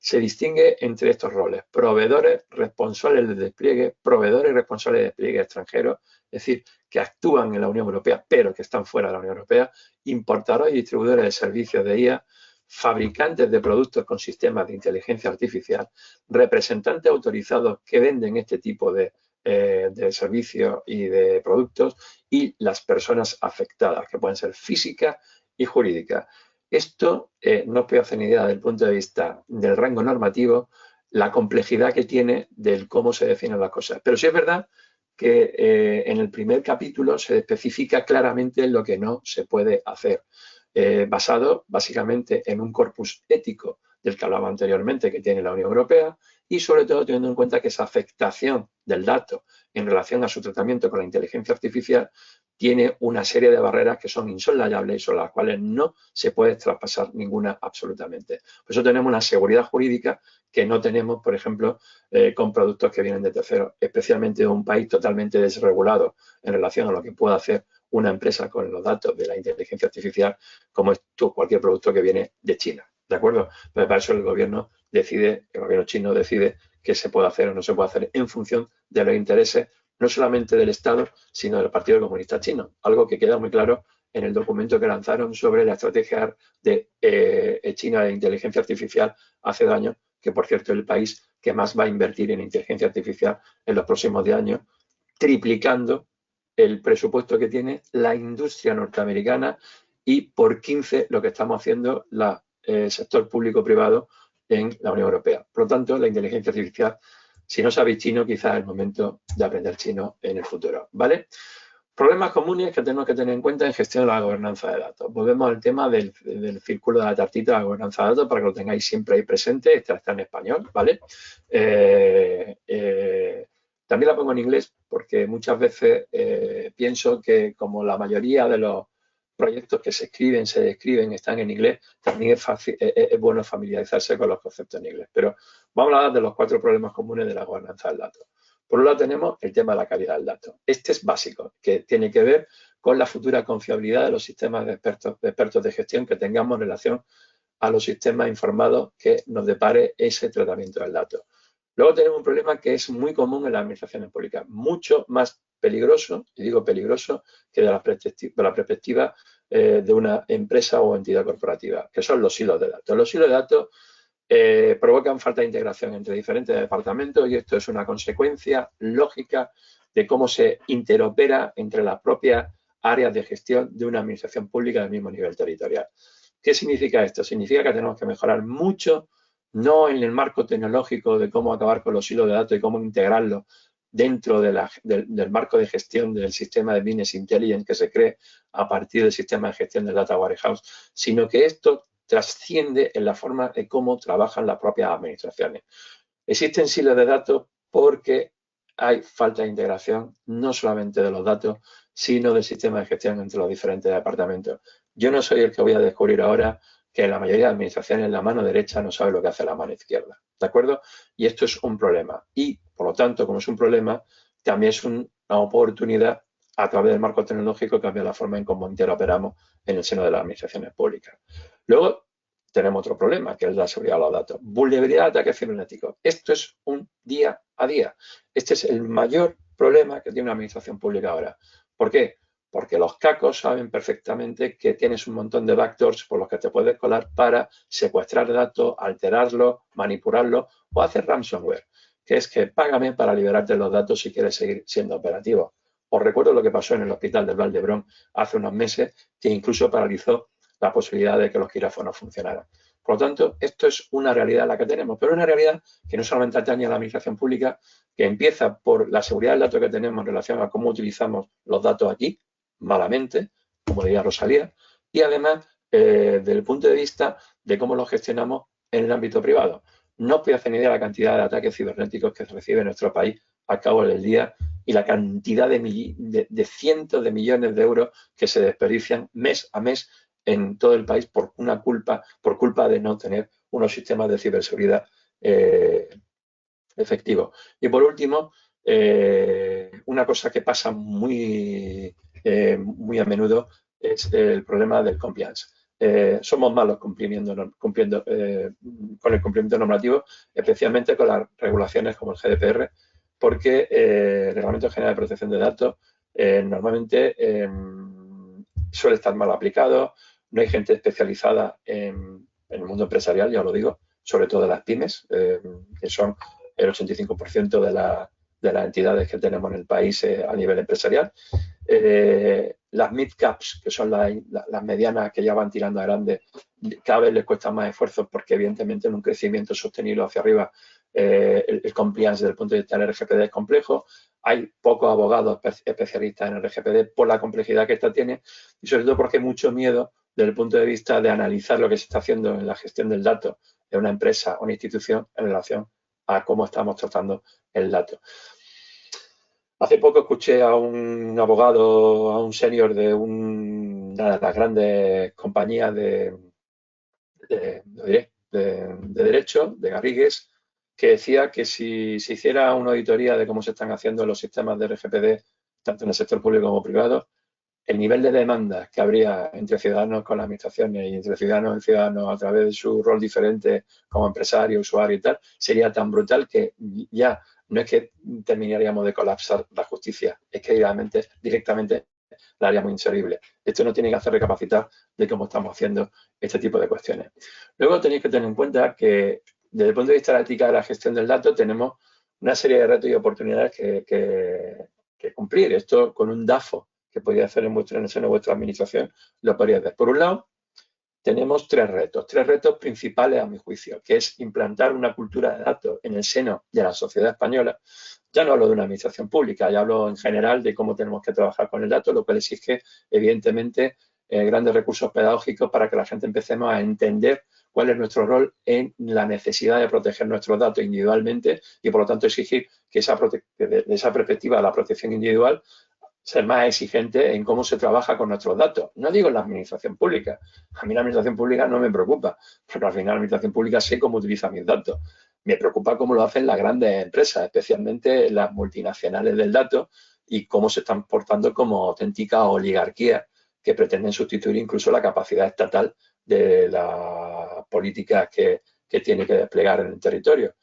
se distingue entre estos roles: proveedores responsables del despliegue, proveedores responsables de despliegue extranjeros, es decir, que actúan en la Unión Europea pero que están fuera de la Unión Europea, importadores y distribuidores de servicios de IA, fabricantes de productos con sistemas de inteligencia artificial, representantes autorizados que venden este tipo de servicios y de productos y las personas afectadas, que pueden ser físicas y jurídicas. Esto no os puede hacer ni idea desde el punto de vista del rango normativo, la complejidad que tiene del cómo se definen las cosas. Pero sí es verdad que en el primer capítulo se especifica claramente lo que no se puede hacer, basado básicamente en un corpus ético del que hablaba anteriormente que tiene la Unión Europea y sobre todo teniendo en cuenta que esa afectación del dato en relación a su tratamiento con la inteligencia artificial tiene una serie de barreras que son insoslanyables y sobre las cuales no se puede traspasar ninguna absolutamente. Por eso tenemos una seguridad jurídica que no tenemos, por ejemplo, con productos que vienen de terceros, especialmente de un país totalmente desregulado en relación a lo que pueda hacer una empresa con los datos de la inteligencia artificial, como es cualquier producto que viene de China, ¿de acuerdo? Pero para eso el gobierno chino decide qué se puede hacer o no se puede hacer en función de los intereses no solamente del Estado, sino del Partido Comunista Chino, algo que queda muy claro en el documento que lanzaron sobre la estrategia de China de inteligencia artificial hace 2 años, que por cierto es el país que más va a invertir en inteligencia artificial en los próximos 10 años, triplicando el presupuesto que tiene la industria norteamericana y por 15 lo que estamos haciendo el sector público-privado en la Unión Europea. Por lo tanto, la inteligencia artificial, si no sabéis chino, quizás es el momento de aprender chino en el futuro, ¿vale? Problemas comunes que tenemos que tener en cuenta en gestión de la gobernanza de datos. Volvemos al tema del círculo de la tartita de la gobernanza de datos para que lo tengáis siempre ahí presente. Esta está en español, ¿vale? También la pongo en inglés porque muchas veces pienso que como la mayoría de los proyectos que se escriben, se describen, están en inglés, también es bueno familiarizarse con los conceptos en inglés. Pero vamos a hablar de los 4 problemas comunes de la gobernanza del dato. Por un lado tenemos el tema de la calidad del dato. Este es básico, que tiene que ver con la futura confiabilidad de los sistemas de expertos de gestión que tengamos en relación a los sistemas informados que nos depare ese tratamiento del dato. Luego tenemos un problema que es muy común en las administraciones públicas, mucho más peligroso, y digo peligroso, que de la perspectiva de una empresa o entidad corporativa, que son los silos de datos. Los silos de datos provocan falta de integración entre diferentes departamentos y esto es una consecuencia lógica de cómo se interopera entre las propias áreas de gestión de una administración pública del mismo nivel territorial. ¿Qué significa esto? Significa que tenemos que mejorar mucho, no en el marco tecnológico de cómo acabar con los hilos de datos y cómo integrarlos dentro del marco de gestión del sistema de Business Intelligence que se cree a partir del sistema de gestión del Data Warehouse, sino que esto trasciende en la forma de cómo trabajan las propias administraciones. Existen silos de datos porque hay falta de integración no solamente de los datos, sino del sistema de gestión entre los diferentes departamentos. Yo no soy el que voy a descubrir ahora que la mayoría de administraciones la mano derecha no sabe lo que hace la mano izquierda, ¿de acuerdo? Y esto es un problema. Y, por lo tanto, como es un problema, también es una oportunidad a través del marco tecnológico cambiar la forma en cómo interoperamos en el seno de las administraciones públicas. Luego, tenemos otro problema, que es la seguridad de los datos. Vulnerabilidad de ataques cibernéticos. Esto es un día a día. Este es el mayor problema que tiene una administración pública ahora. ¿Por qué? Porque los cacos saben perfectamente que tienes un montón de backdoors por los que te puedes colar para secuestrar datos, alterarlos, manipularlos o hacer ransomware, que es que págame para liberarte los datos si quieres seguir siendo operativo. Os recuerdo lo que pasó en el hospital de Valdebrón hace unos meses, que incluso paralizó la posibilidad de que los quirófanos funcionaran. Por lo tanto, esto es una realidad la que tenemos, pero una realidad que no solamente atañe a la administración pública, que empieza por la seguridad del dato que tenemos en relación a cómo utilizamos los datos aquí, malamente, como diría Rosalía, y además desde el punto de vista de cómo los gestionamos en el ámbito privado. No os podéis hacer ni idea de la cantidad de ataques cibernéticos que se recibe en nuestro país al cabo del día y la cantidad de cientos de millones de euros que se desperdician mes a mes en todo el país por culpa de no tener unos sistemas de ciberseguridad efectivos. Y por último, una cosa que pasa muy a menudo es el problema del compliance. Somos malos con el cumplimiento normativo, especialmente con las regulaciones como el GDPR, porque el Reglamento General de Protección de Datos normalmente suele estar mal aplicado, no hay gente especializada en el mundo empresarial, ya lo digo, sobre todo las pymes, que son el 85% de las entidades que tenemos en el país a nivel empresarial. Las mid-caps, que son las medianas que ya van tirando a grandes, cada vez les cuesta más esfuerzo porque evidentemente en un crecimiento sostenido hacia arriba el compliance desde el punto de vista del RGPD es complejo. Hay pocos abogados especialistas en el RGPD por la complejidad que esta tiene y sobre todo porque hay mucho miedo desde el punto de vista de analizar lo que se está haciendo en la gestión del dato de una empresa o una institución en relación a cómo estamos tratando el dato. Hace poco escuché a un abogado, a un senior de una de las grandes compañías de derecho, de Garrigues, que decía que si se hiciera una auditoría de cómo se están haciendo los sistemas de RGPD, tanto en el sector público como privado, el nivel de demanda que habría entre ciudadanos con las administraciones y entre ciudadanos y ciudadanos a través de su rol diferente como empresario, usuario y tal, sería tan brutal que ya no es que terminaríamos de colapsar la justicia, es que directamente la haríamos inserible. Esto no tiene que hacer recapacitar de cómo estamos haciendo este tipo de cuestiones. Luego tenéis que tener en cuenta que desde el punto de vista de la ética de la gestión del dato tenemos una serie de retos y oportunidades que cumplir. Esto con un DAFO que podéis hacer en el seno de vuestra administración, lo podríais hacer. Por un lado, tenemos tres retos principales a mi juicio, que es implantar una cultura de datos en el seno de la sociedad española. Ya no hablo de una administración pública, ya hablo en general de cómo tenemos que trabajar con el dato, lo cual exige, evidentemente, grandes recursos pedagógicos para que la gente empecemos a entender cuál es nuestro rol en la necesidad de proteger nuestros datos individualmente y, por lo tanto, exigir que de esa perspectiva de la protección individual ser más exigente en cómo se trabaja con nuestros datos. No digo en la administración pública. A mí la administración pública no me preocupa, porque al final la administración pública sé cómo utiliza mis datos. Me preocupa cómo lo hacen las grandes empresas, especialmente las multinacionales del dato, y cómo se están portando como auténticas oligarquías que pretenden sustituir incluso la capacidad estatal de las políticas que tiene que desplegar en el territorio.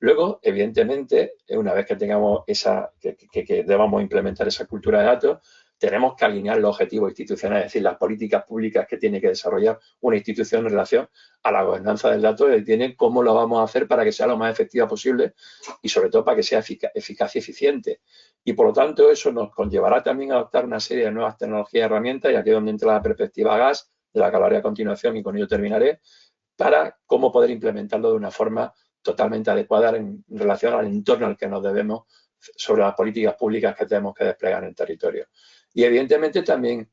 Luego, evidentemente, una vez que tengamos que debamos implementar esa cultura de datos, tenemos que alinear los objetivos institucionales, es decir, las políticas públicas que tiene que desarrollar una institución en relación a la gobernanza del dato y tiene cómo lo vamos a hacer para que sea lo más efectiva posible y sobre todo para que sea eficaz y eficiente. Y por lo tanto, eso nos conllevará también a adoptar una serie de nuevas tecnologías y herramientas, y aquí es donde entra la perspectiva GAS, de la que hablaré a continuación y con ello terminaré, para cómo poder implementarlo de una forma totalmente adecuada en relación al entorno al que nos debemos sobre las políticas públicas que tenemos que desplegar en el territorio. Y evidentemente también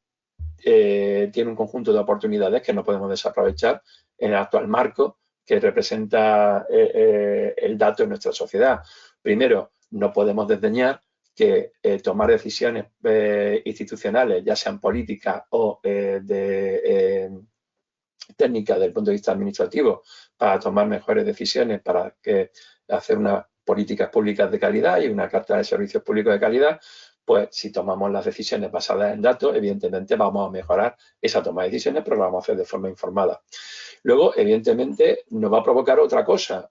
tiene un conjunto de oportunidades que no podemos desaprovechar en el actual marco que representa el dato en nuestra sociedad. Primero, no podemos desdeñar que tomar decisiones institucionales, ya sean políticas o técnicas desde el punto de vista administrativo, para tomar mejores decisiones, para hacer unas políticas públicas de calidad y una carta de servicios públicos de calidad, pues si tomamos las decisiones basadas en datos, evidentemente vamos a mejorar esa toma de decisiones, pero lo vamos a hacer de forma informada. Luego, evidentemente, nos va a provocar otra cosa.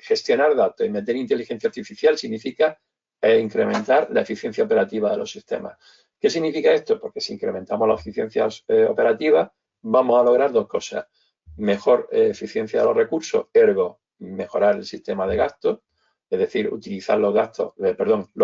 Gestionar datos y meter inteligencia artificial significa incrementar la eficiencia operativa de los sistemas. ¿Qué significa esto? Porque si incrementamos la eficiencia operativa, vamos a lograr dos cosas. Mejor eficiencia de los recursos, ergo, mejorar el sistema de gastos, es decir, utilizar los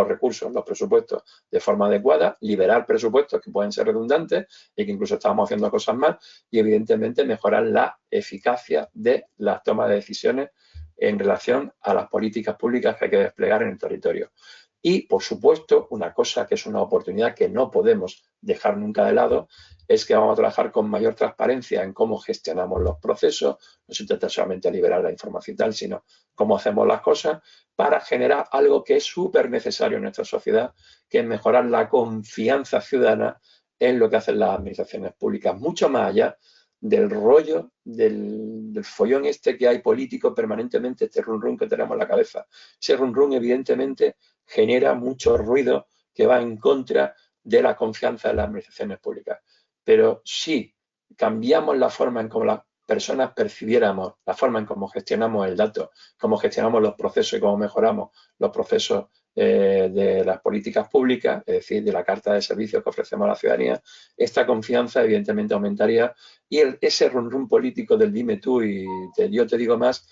recursos, los presupuestos de forma adecuada, liberar presupuestos que pueden ser redundantes y que incluso estamos haciendo cosas mal, y evidentemente mejorar la eficacia de las tomas de decisiones en relación a las políticas públicas que hay que desplegar en el territorio. Y, por supuesto, una cosa que es una oportunidad que no podemos dejar nunca de lado es que vamos a trabajar con mayor transparencia en cómo gestionamos los procesos. No se trata solamente de liberar la información y tal, sino cómo hacemos las cosas para generar algo que es súper necesario en nuestra sociedad, que es mejorar la confianza ciudadana en lo que hacen las administraciones públicas, mucho más allá del rollo, del follón este que hay político permanentemente, este run run que tenemos en la cabeza. Ese run run, evidentemente, genera mucho ruido que va en contra de la confianza en las administraciones públicas. Pero si cambiamos la forma en cómo las personas percibiéramos, la forma en cómo gestionamos el dato, cómo gestionamos los procesos y cómo mejoramos los procesos de las políticas públicas, es decir, de la carta de servicios que ofrecemos a la ciudadanía, esta confianza evidentemente aumentaría y ese run run político del dime tú y yo te digo más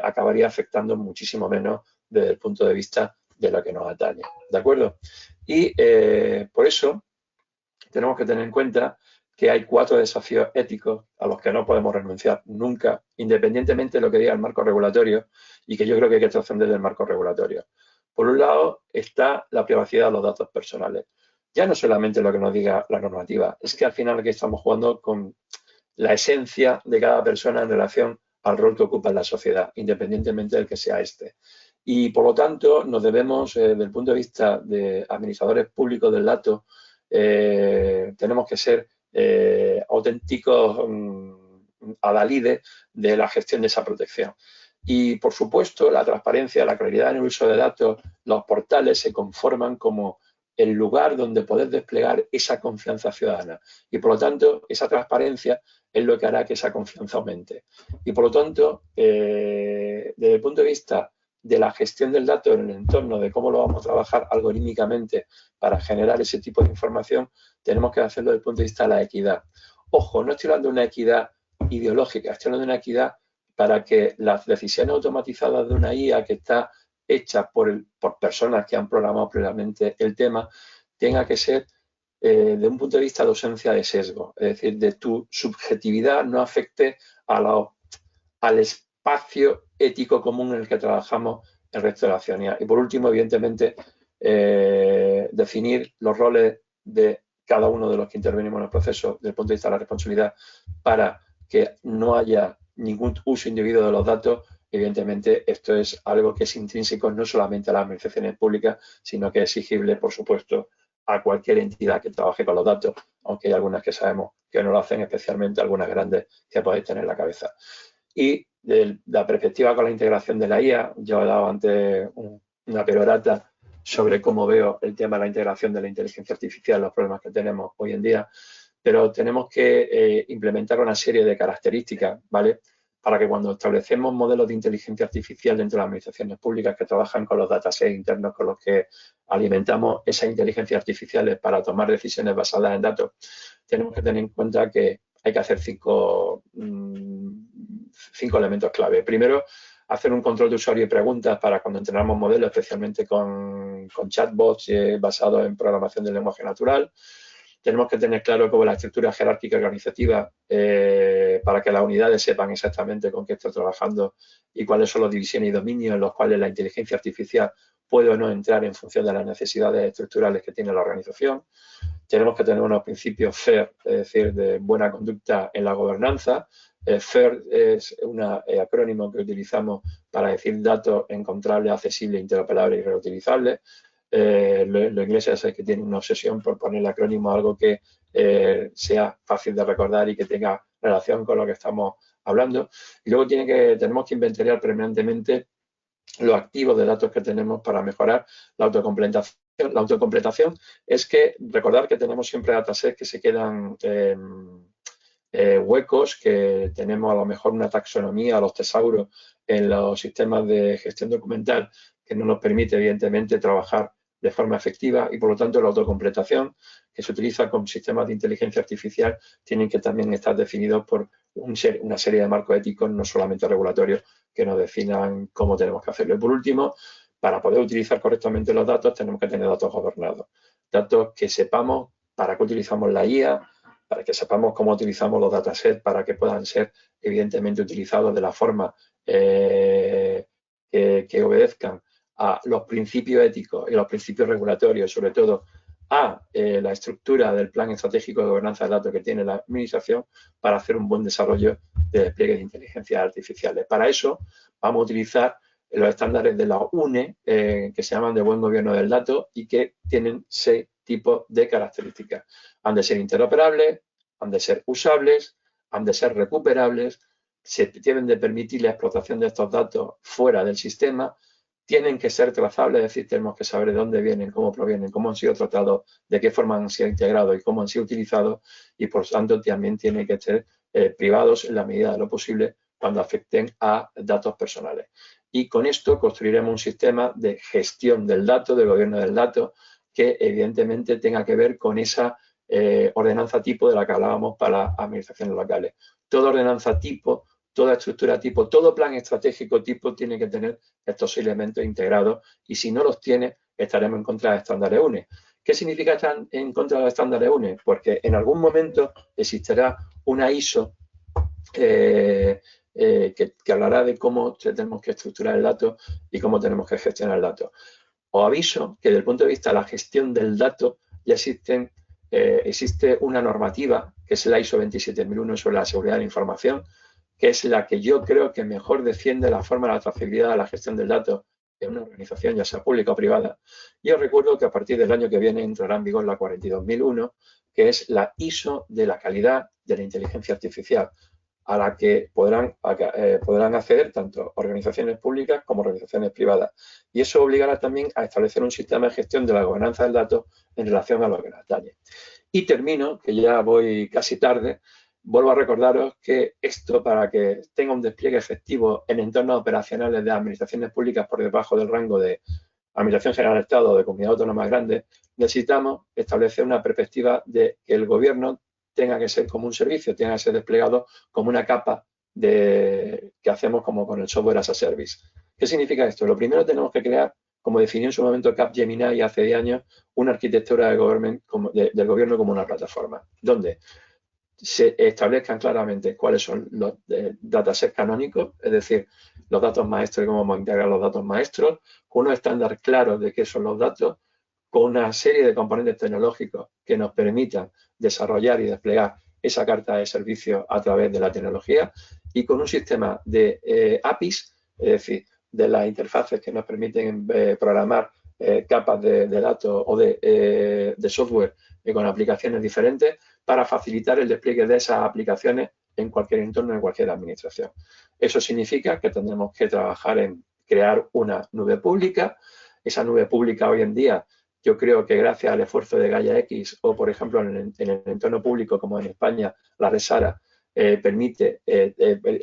acabaría afectando muchísimo menos desde el punto de vista de lo que nos atañe. ¿De acuerdo? Y por eso tenemos que tener en cuenta que hay 4 desafíos éticos a los que no podemos renunciar nunca, independientemente de lo que diga el marco regulatorio, y que yo creo que hay que trascender del marco regulatorio. Por un lado está la privacidad de los datos personales. Ya no solamente lo que nos diga la normativa, es que al final aquí estamos jugando con la esencia de cada persona en relación al rol que ocupa en la sociedad, independientemente del que sea este. Y por lo tanto, nos debemos, desde el punto de vista de administradores públicos del dato, tenemos que ser auténticos adalides de la gestión de esa protección. Y, por supuesto, la transparencia, la claridad en el uso de datos, los portales se conforman como el lugar donde poder desplegar esa confianza ciudadana. Y por lo tanto, esa transparencia es lo que hará que esa confianza aumente. Y por lo tanto, desde el punto de vista de la gestión del dato en el entorno, de cómo lo vamos a trabajar algorítmicamente para generar ese tipo de información, tenemos que hacerlo desde el punto de vista de la equidad. Ojo, no estoy hablando de una equidad ideológica, estoy hablando de una equidad para que las decisiones automatizadas de una IA que está hecha por personas que han programado previamente el tema, tenga que ser de un punto de vista de ausencia de sesgo, es decir, de tu subjetividad no afecte al espacio ético común en el que trabajamos el resto de la ciudadanía. Y por último, evidentemente, definir los roles de cada uno de los que intervenimos en el proceso desde el punto de vista de la responsabilidad para que no haya ningún uso indebido de los datos. Evidentemente, esto es algo que es intrínseco no solamente a las administraciones públicas, sino que es exigible, por supuesto, a cualquier entidad que trabaje con los datos, aunque hay algunas que sabemos que no lo hacen, especialmente algunas grandes que podéis tener en la cabeza. Y de la perspectiva con la integración de la IA, yo he dado antes una perorata sobre cómo veo el tema de la integración de la inteligencia artificial, los problemas que tenemos hoy en día, pero tenemos que implementar una serie de características, ¿vale? Para que cuando establecemos modelos de inteligencia artificial dentro de las administraciones públicas que trabajan con los datasets internos con los que alimentamos esas inteligencias artificiales para tomar decisiones basadas en datos, tenemos que tener en cuenta que hay que hacer cinco elementos clave. Primero, hacer un control de usuario y preguntas para cuando entrenamos modelos, especialmente con chatbots basados en programación del lenguaje natural. Tenemos que tener claro cómo la estructura jerárquica organizativa para que las unidades sepan exactamente con qué está trabajando y cuáles son las divisiones y dominios en los cuales la inteligencia artificial puede o no entrar en función de las necesidades estructurales que tiene la organización. Tenemos que tener unos principios FAIR, es decir, de buena conducta en la gobernanza. FAIR es un acrónimo que utilizamos para decir datos encontrables, accesibles, interoperables y reutilizables. Los ingleses es que tienen una obsesión por poner el acrónimo a algo que sea fácil de recordar y que tenga relación con lo que estamos hablando. Y luego tenemos que inventariar permanentemente los activos de datos que tenemos para mejorar la autocompletación. La autocompletación es que recordar que tenemos siempre datasets que se quedan huecos, que tenemos a lo mejor una taxonomía, los tesauros en los sistemas de gestión documental que no nos permite evidentemente trabajar de forma efectiva y por lo tanto la autocompletación que se utiliza con sistemas de inteligencia artificial tienen que también estar definidos por una serie de marcos éticos, no solamente regulatorios, que nos definan cómo tenemos que hacerlo. Y por último, para poder utilizar correctamente los datos tenemos que tener datos gobernados, datos que sepamos para qué utilizamos la IA, para que sepamos cómo utilizamos los datasets para que puedan ser evidentemente utilizados de la forma que obedezcan a los principios éticos y los principios regulatorios, sobre todo a la estructura del plan estratégico de gobernanza de datos que tiene la administración para hacer un buen desarrollo de despliegue de inteligencias artificiales. Para eso vamos a utilizar los estándares de la UNE, que se llaman de buen gobierno del dato y que tienen 6 tipos de características. Han de ser interoperables, han de ser usables, han de ser recuperables, se deben de permitir la explotación de estos datos fuera del sistema, tienen que ser trazables, es decir, tenemos que saber de dónde vienen, cómo provienen, cómo han sido tratados, de qué forma han sido integrados y cómo han sido utilizados y por tanto también tienen que ser privados en la medida de lo posible cuando afecten a datos personales. Y con esto construiremos un sistema de gestión del dato, del gobierno del dato, que evidentemente tenga que ver con esa ordenanza tipo de la que hablábamos para administraciones locales. Toda ordenanza tipo, toda estructura tipo, todo plan estratégico tipo tiene que tener estos elementos integrados y si no los tiene, estaremos en contra de estándares UNE. ¿Qué significa estar en contra de estándares UNE? Porque en algún momento existirá una ISO que hablará de cómo tenemos que estructurar el dato y cómo tenemos que gestionar el dato. Os aviso que desde el punto de vista de la gestión del dato ya existe una normativa que es la ISO 27001 sobre la seguridad de la información, que es la que yo creo que mejor defiende la forma de la trazabilidad de la gestión del dato en una organización, ya sea pública o privada. Y os recuerdo que a partir del año que viene entrará en vigor la 42001, que es la ISO de la calidad de la inteligencia artificial. a la que podrán acceder tanto organizaciones públicas como organizaciones privadas. Y eso obligará también a establecer un sistema de gestión de la gobernanza del dato en relación a lo que nos atañe. Y termino, que ya voy casi tarde, vuelvo a recordaros que esto, para que tenga un despliegue efectivo en entornos operacionales de administraciones públicas por debajo del rango de Administración General del Estado o de comunidad autónoma grande, necesitamos establecer una perspectiva de que el gobierno tenga que ser como un servicio, tenga que ser desplegado como una capa que hacemos como con el software as a service. ¿Qué significa esto? Lo primero, tenemos que crear, como definió en su momento Capgemini hace 10 años, una arquitectura del gobierno como una plataforma, donde se establezcan claramente cuáles son los datasets canónicos, es decir, los datos maestros y cómo vamos a integrar los datos maestros, con unos estándares claros de qué son los datos, con una serie de componentes tecnológicos que nos permitan desarrollar y desplegar esa carta de servicio a través de la tecnología y con un sistema de APIs, es decir, de las interfaces que nos permiten programar capas de datos o de software con aplicaciones diferentes para facilitar el despliegue de esas aplicaciones en cualquier entorno, en cualquier administración. Eso significa que tendremos que trabajar en crear una nube pública. Esa nube pública hoy en día, yo creo que gracias al esfuerzo de Gaia X o, por ejemplo, en el entorno público, como en España, la red SARA, permite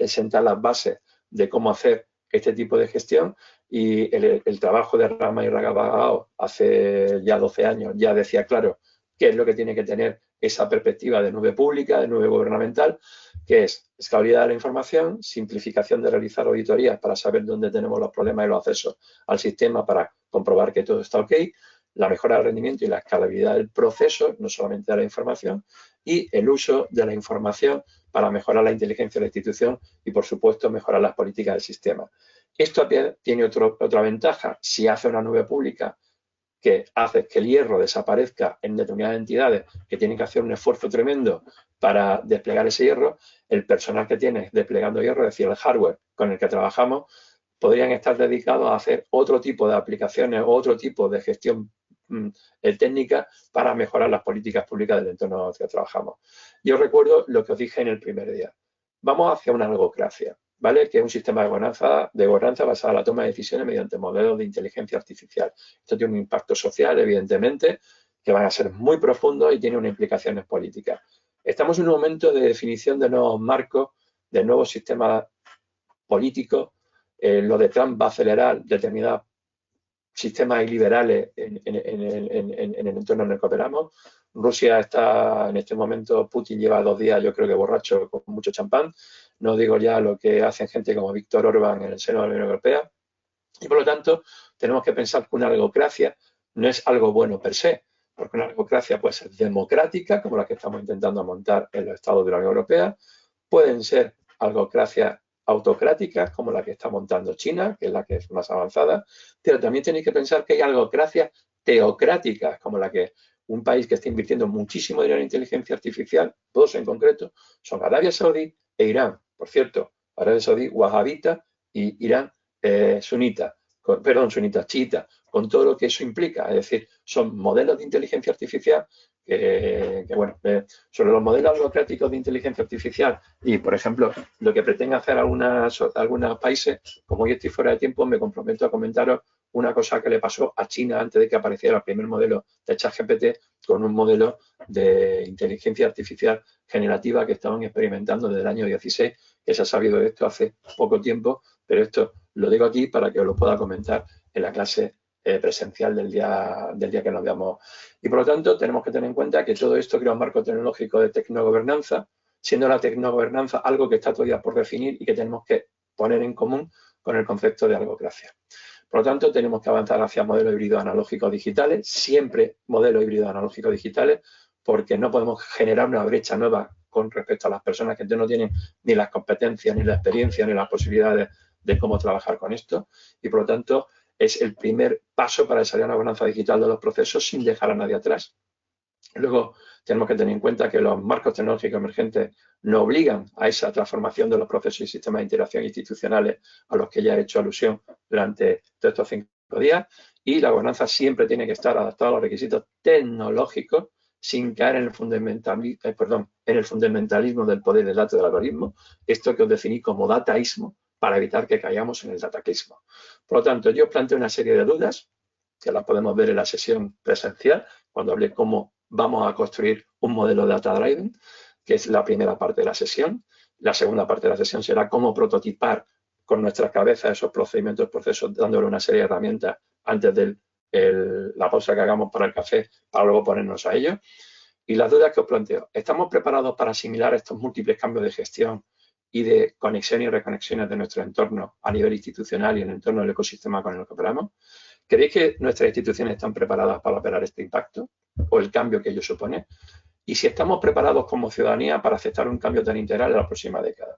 sentar las bases de cómo hacer este tipo de gestión, y el trabajo de Rama y Ragabagao hace ya 12 años ya decía claro qué es lo que tiene que tener esa perspectiva de nube pública, de nube gubernamental, que es escalabilidad de la información, simplificación de realizar auditorías para saber dónde tenemos los problemas y los accesos al sistema para comprobar que todo está ok, la mejora del rendimiento y la escalabilidad del proceso, no solamente de la información, y el uso de la información para mejorar la inteligencia de la institución y, por supuesto, mejorar las políticas del sistema. Esto tiene otra ventaja. Si hace una nube pública que hace que el hierro desaparezca en determinadas entidades que tienen que hacer un esfuerzo tremendo para desplegar ese hierro, el personal que tiene desplegando hierro, es decir, el hardware con el que trabajamos, podrían estar dedicados a hacer otro tipo de aplicaciones o otro tipo de gestión técnica para mejorar las políticas públicas del entorno en el que trabajamos. Yo recuerdo lo que os dije en el primer día. Vamos hacia una algocracia, ¿vale? Que es un sistema de gobernanza basado en la toma de decisiones mediante modelos de inteligencia artificial. Esto tiene un impacto social, evidentemente, que van a ser muy profundos y tiene unas implicaciones políticas. Estamos en un momento de definición de nuevos marcos, de nuevos sistemas políticos. Lo de Trump va a acelerar determinados sistemas iliberales en el entorno en el que operamos. Rusia está en este momento, Putin lleva 2 días, yo creo que borracho, con mucho champán. No digo ya lo que hacen gente como Víctor Orbán en el seno de la Unión Europea. Y por lo tanto, tenemos que pensar que una algocracia no es algo bueno per se, porque una algocracia puede ser democrática, como la que estamos intentando montar en los estados de la Unión Europea. Pueden ser algocracias autocráticas, como la que está montando China, que es la que es más avanzada, pero también tenéis que pensar que hay algocracias teocráticas, como la que un país que está invirtiendo muchísimo dinero en inteligencia artificial, 2 en concreto, son Arabia Saudí e Irán. Por cierto, Arabia Saudí wahabita y Irán sunita, sunita, chiita, con todo lo que eso implica. Es decir, son modelos de inteligencia artificial sobre los modelos algocráticos de inteligencia artificial y, por ejemplo, lo que pretenden hacer algunos países, como yo estoy fuera de tiempo, me comprometo a comentaros una cosa que le pasó a China antes de que apareciera el primer modelo de ChatGPT con un modelo de inteligencia artificial generativa que estaban experimentando desde el año 16, que se ha sabido de esto hace poco tiempo, pero esto lo digo aquí para que os lo pueda comentar en la clase presencial del día que nos veamos. Y por lo tanto, tenemos que tener en cuenta que todo esto crea un marco tecnológico de tecnogobernanza, siendo la tecnogobernanza algo que está todavía por definir y que tenemos que poner en común con el concepto de algocracia. Por lo tanto, tenemos que avanzar hacia modelos híbridos analógicos digitales, siempre modelos híbridos analógicos digitales, porque no podemos generar una brecha nueva con respecto a las personas que no tienen ni las competencias, ni la experiencia, ni las posibilidades de cómo trabajar con esto. Y por lo tanto, es el primer paso para desarrollar una gobernanza digital de los procesos sin dejar a nadie atrás. Luego, tenemos que tener en cuenta que los marcos tecnológicos emergentes nos obligan a esa transformación de los procesos y sistemas de interacción institucionales a los que ya he hecho alusión durante todos estos 5 días, y la gobernanza siempre tiene que estar adaptada a los requisitos tecnológicos sin caer en el fundamentalismo del poder del dato del algoritmo, esto que os definí como dataísmo, para evitar que caigamos en el dataquismo. Por lo tanto, yo planteo una serie de dudas, que las podemos ver en la sesión presencial, cuando hablé cómo vamos a construir un modelo de data driven, que es la primera parte de la sesión. La segunda parte de la sesión será cómo prototipar con nuestra cabeza esos procedimientos, procesos, dándole una serie de herramientas antes de la pausa que hagamos para el café, para luego ponernos a ello. Y las dudas que os planteo, ¿estamos preparados para asimilar estos múltiples cambios de gestión y de conexión y reconexiones de nuestro entorno a nivel institucional y en el entorno del ecosistema con el que operamos? ¿Creéis que nuestras instituciones están preparadas para operar este impacto o el cambio que ello supone? Y si estamos preparados como ciudadanía para aceptar un cambio tan integral en la próxima década.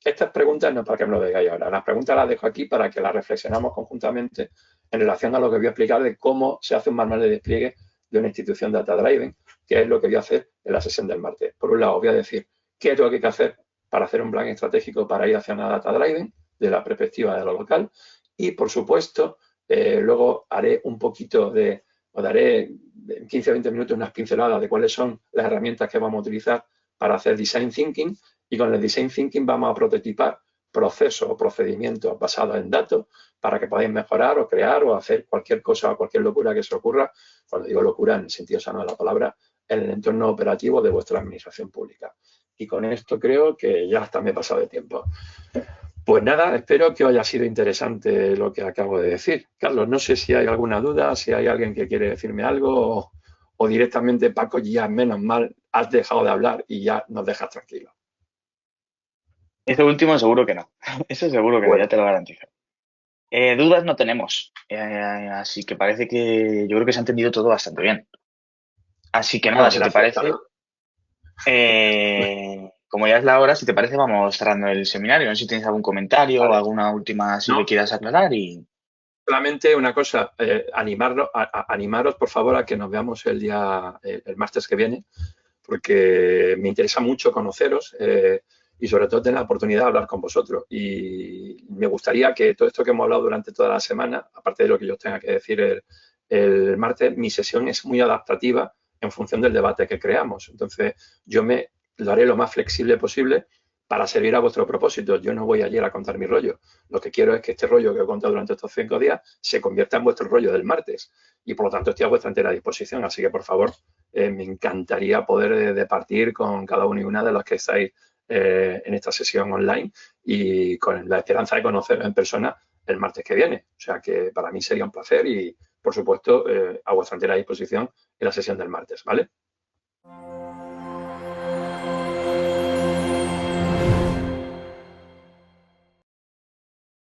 Estas preguntas no es para que me lo digáis ahora, las preguntas las dejo aquí para que las reflexionamos conjuntamente en relación a lo que voy a explicar de cómo se hace un manual de despliegue de una institución data driven, que es lo que voy a hacer en la sesión del martes. Por un lado, voy a decir qué es lo que hay que hacer para hacer un plan estratégico para ir hacia una data driven, de la perspectiva de lo local, y por supuesto, luego haré un poquito de, os daré en 15 o 20 minutos unas pinceladas de cuáles son las herramientas que vamos a utilizar para hacer design thinking, y con el design thinking vamos a prototipar procesos o procedimientos basados en datos para que podáis mejorar o crear o hacer cualquier cosa o cualquier locura que se ocurra, cuando digo locura en el sentido sano de la palabra, en el entorno operativo de vuestra administración pública. Y con esto creo que ya hasta me he pasado de tiempo. Pues nada, espero que os haya sido interesante lo que acabo de decir. Carlos, no sé si hay alguna duda, si hay alguien que quiere decirme algo o directamente, Paco, ya menos mal, has dejado de hablar y ya nos dejas tranquilos. Eso último seguro que no. Eso seguro que no, ya Bueno, te lo garantizo. Dudas no tenemos. Así que parece que yo creo que se ha entendido todo bastante bien. Así que nada, no, si te gracias, parece, Carlos. como ya es la hora, si te parece, vamos cerrando el seminario. No sé si tienes algún comentario o Vale. alguna última así que No, quieras aclarar y solamente una cosa, animaros por favor a que nos veamos el martes que viene, porque me interesa mucho conoceros y sobre todo tener la oportunidad de hablar con vosotros. Y me gustaría que todo esto que hemos hablado durante toda la semana, aparte de lo que yo tenga que decir el martes, mi sesión es muy adaptativa en función del debate que creamos. Entonces, yo lo haré lo más flexible posible para servir a vuestro propósito. Yo no voy ayer a contar mi rollo. Lo que quiero es que este rollo que he contado durante estos 5 días se convierta en vuestro rollo del martes. Y por lo tanto estoy a vuestra entera disposición. Así que, por favor, me encantaría poder departir con cada uno y una de los que estáis en esta sesión online y con la esperanza de conoceros en persona el martes que viene. O sea que para mí sería un placer y, por supuesto, a vuestra entera disposición en la sesión del martes, ¿vale?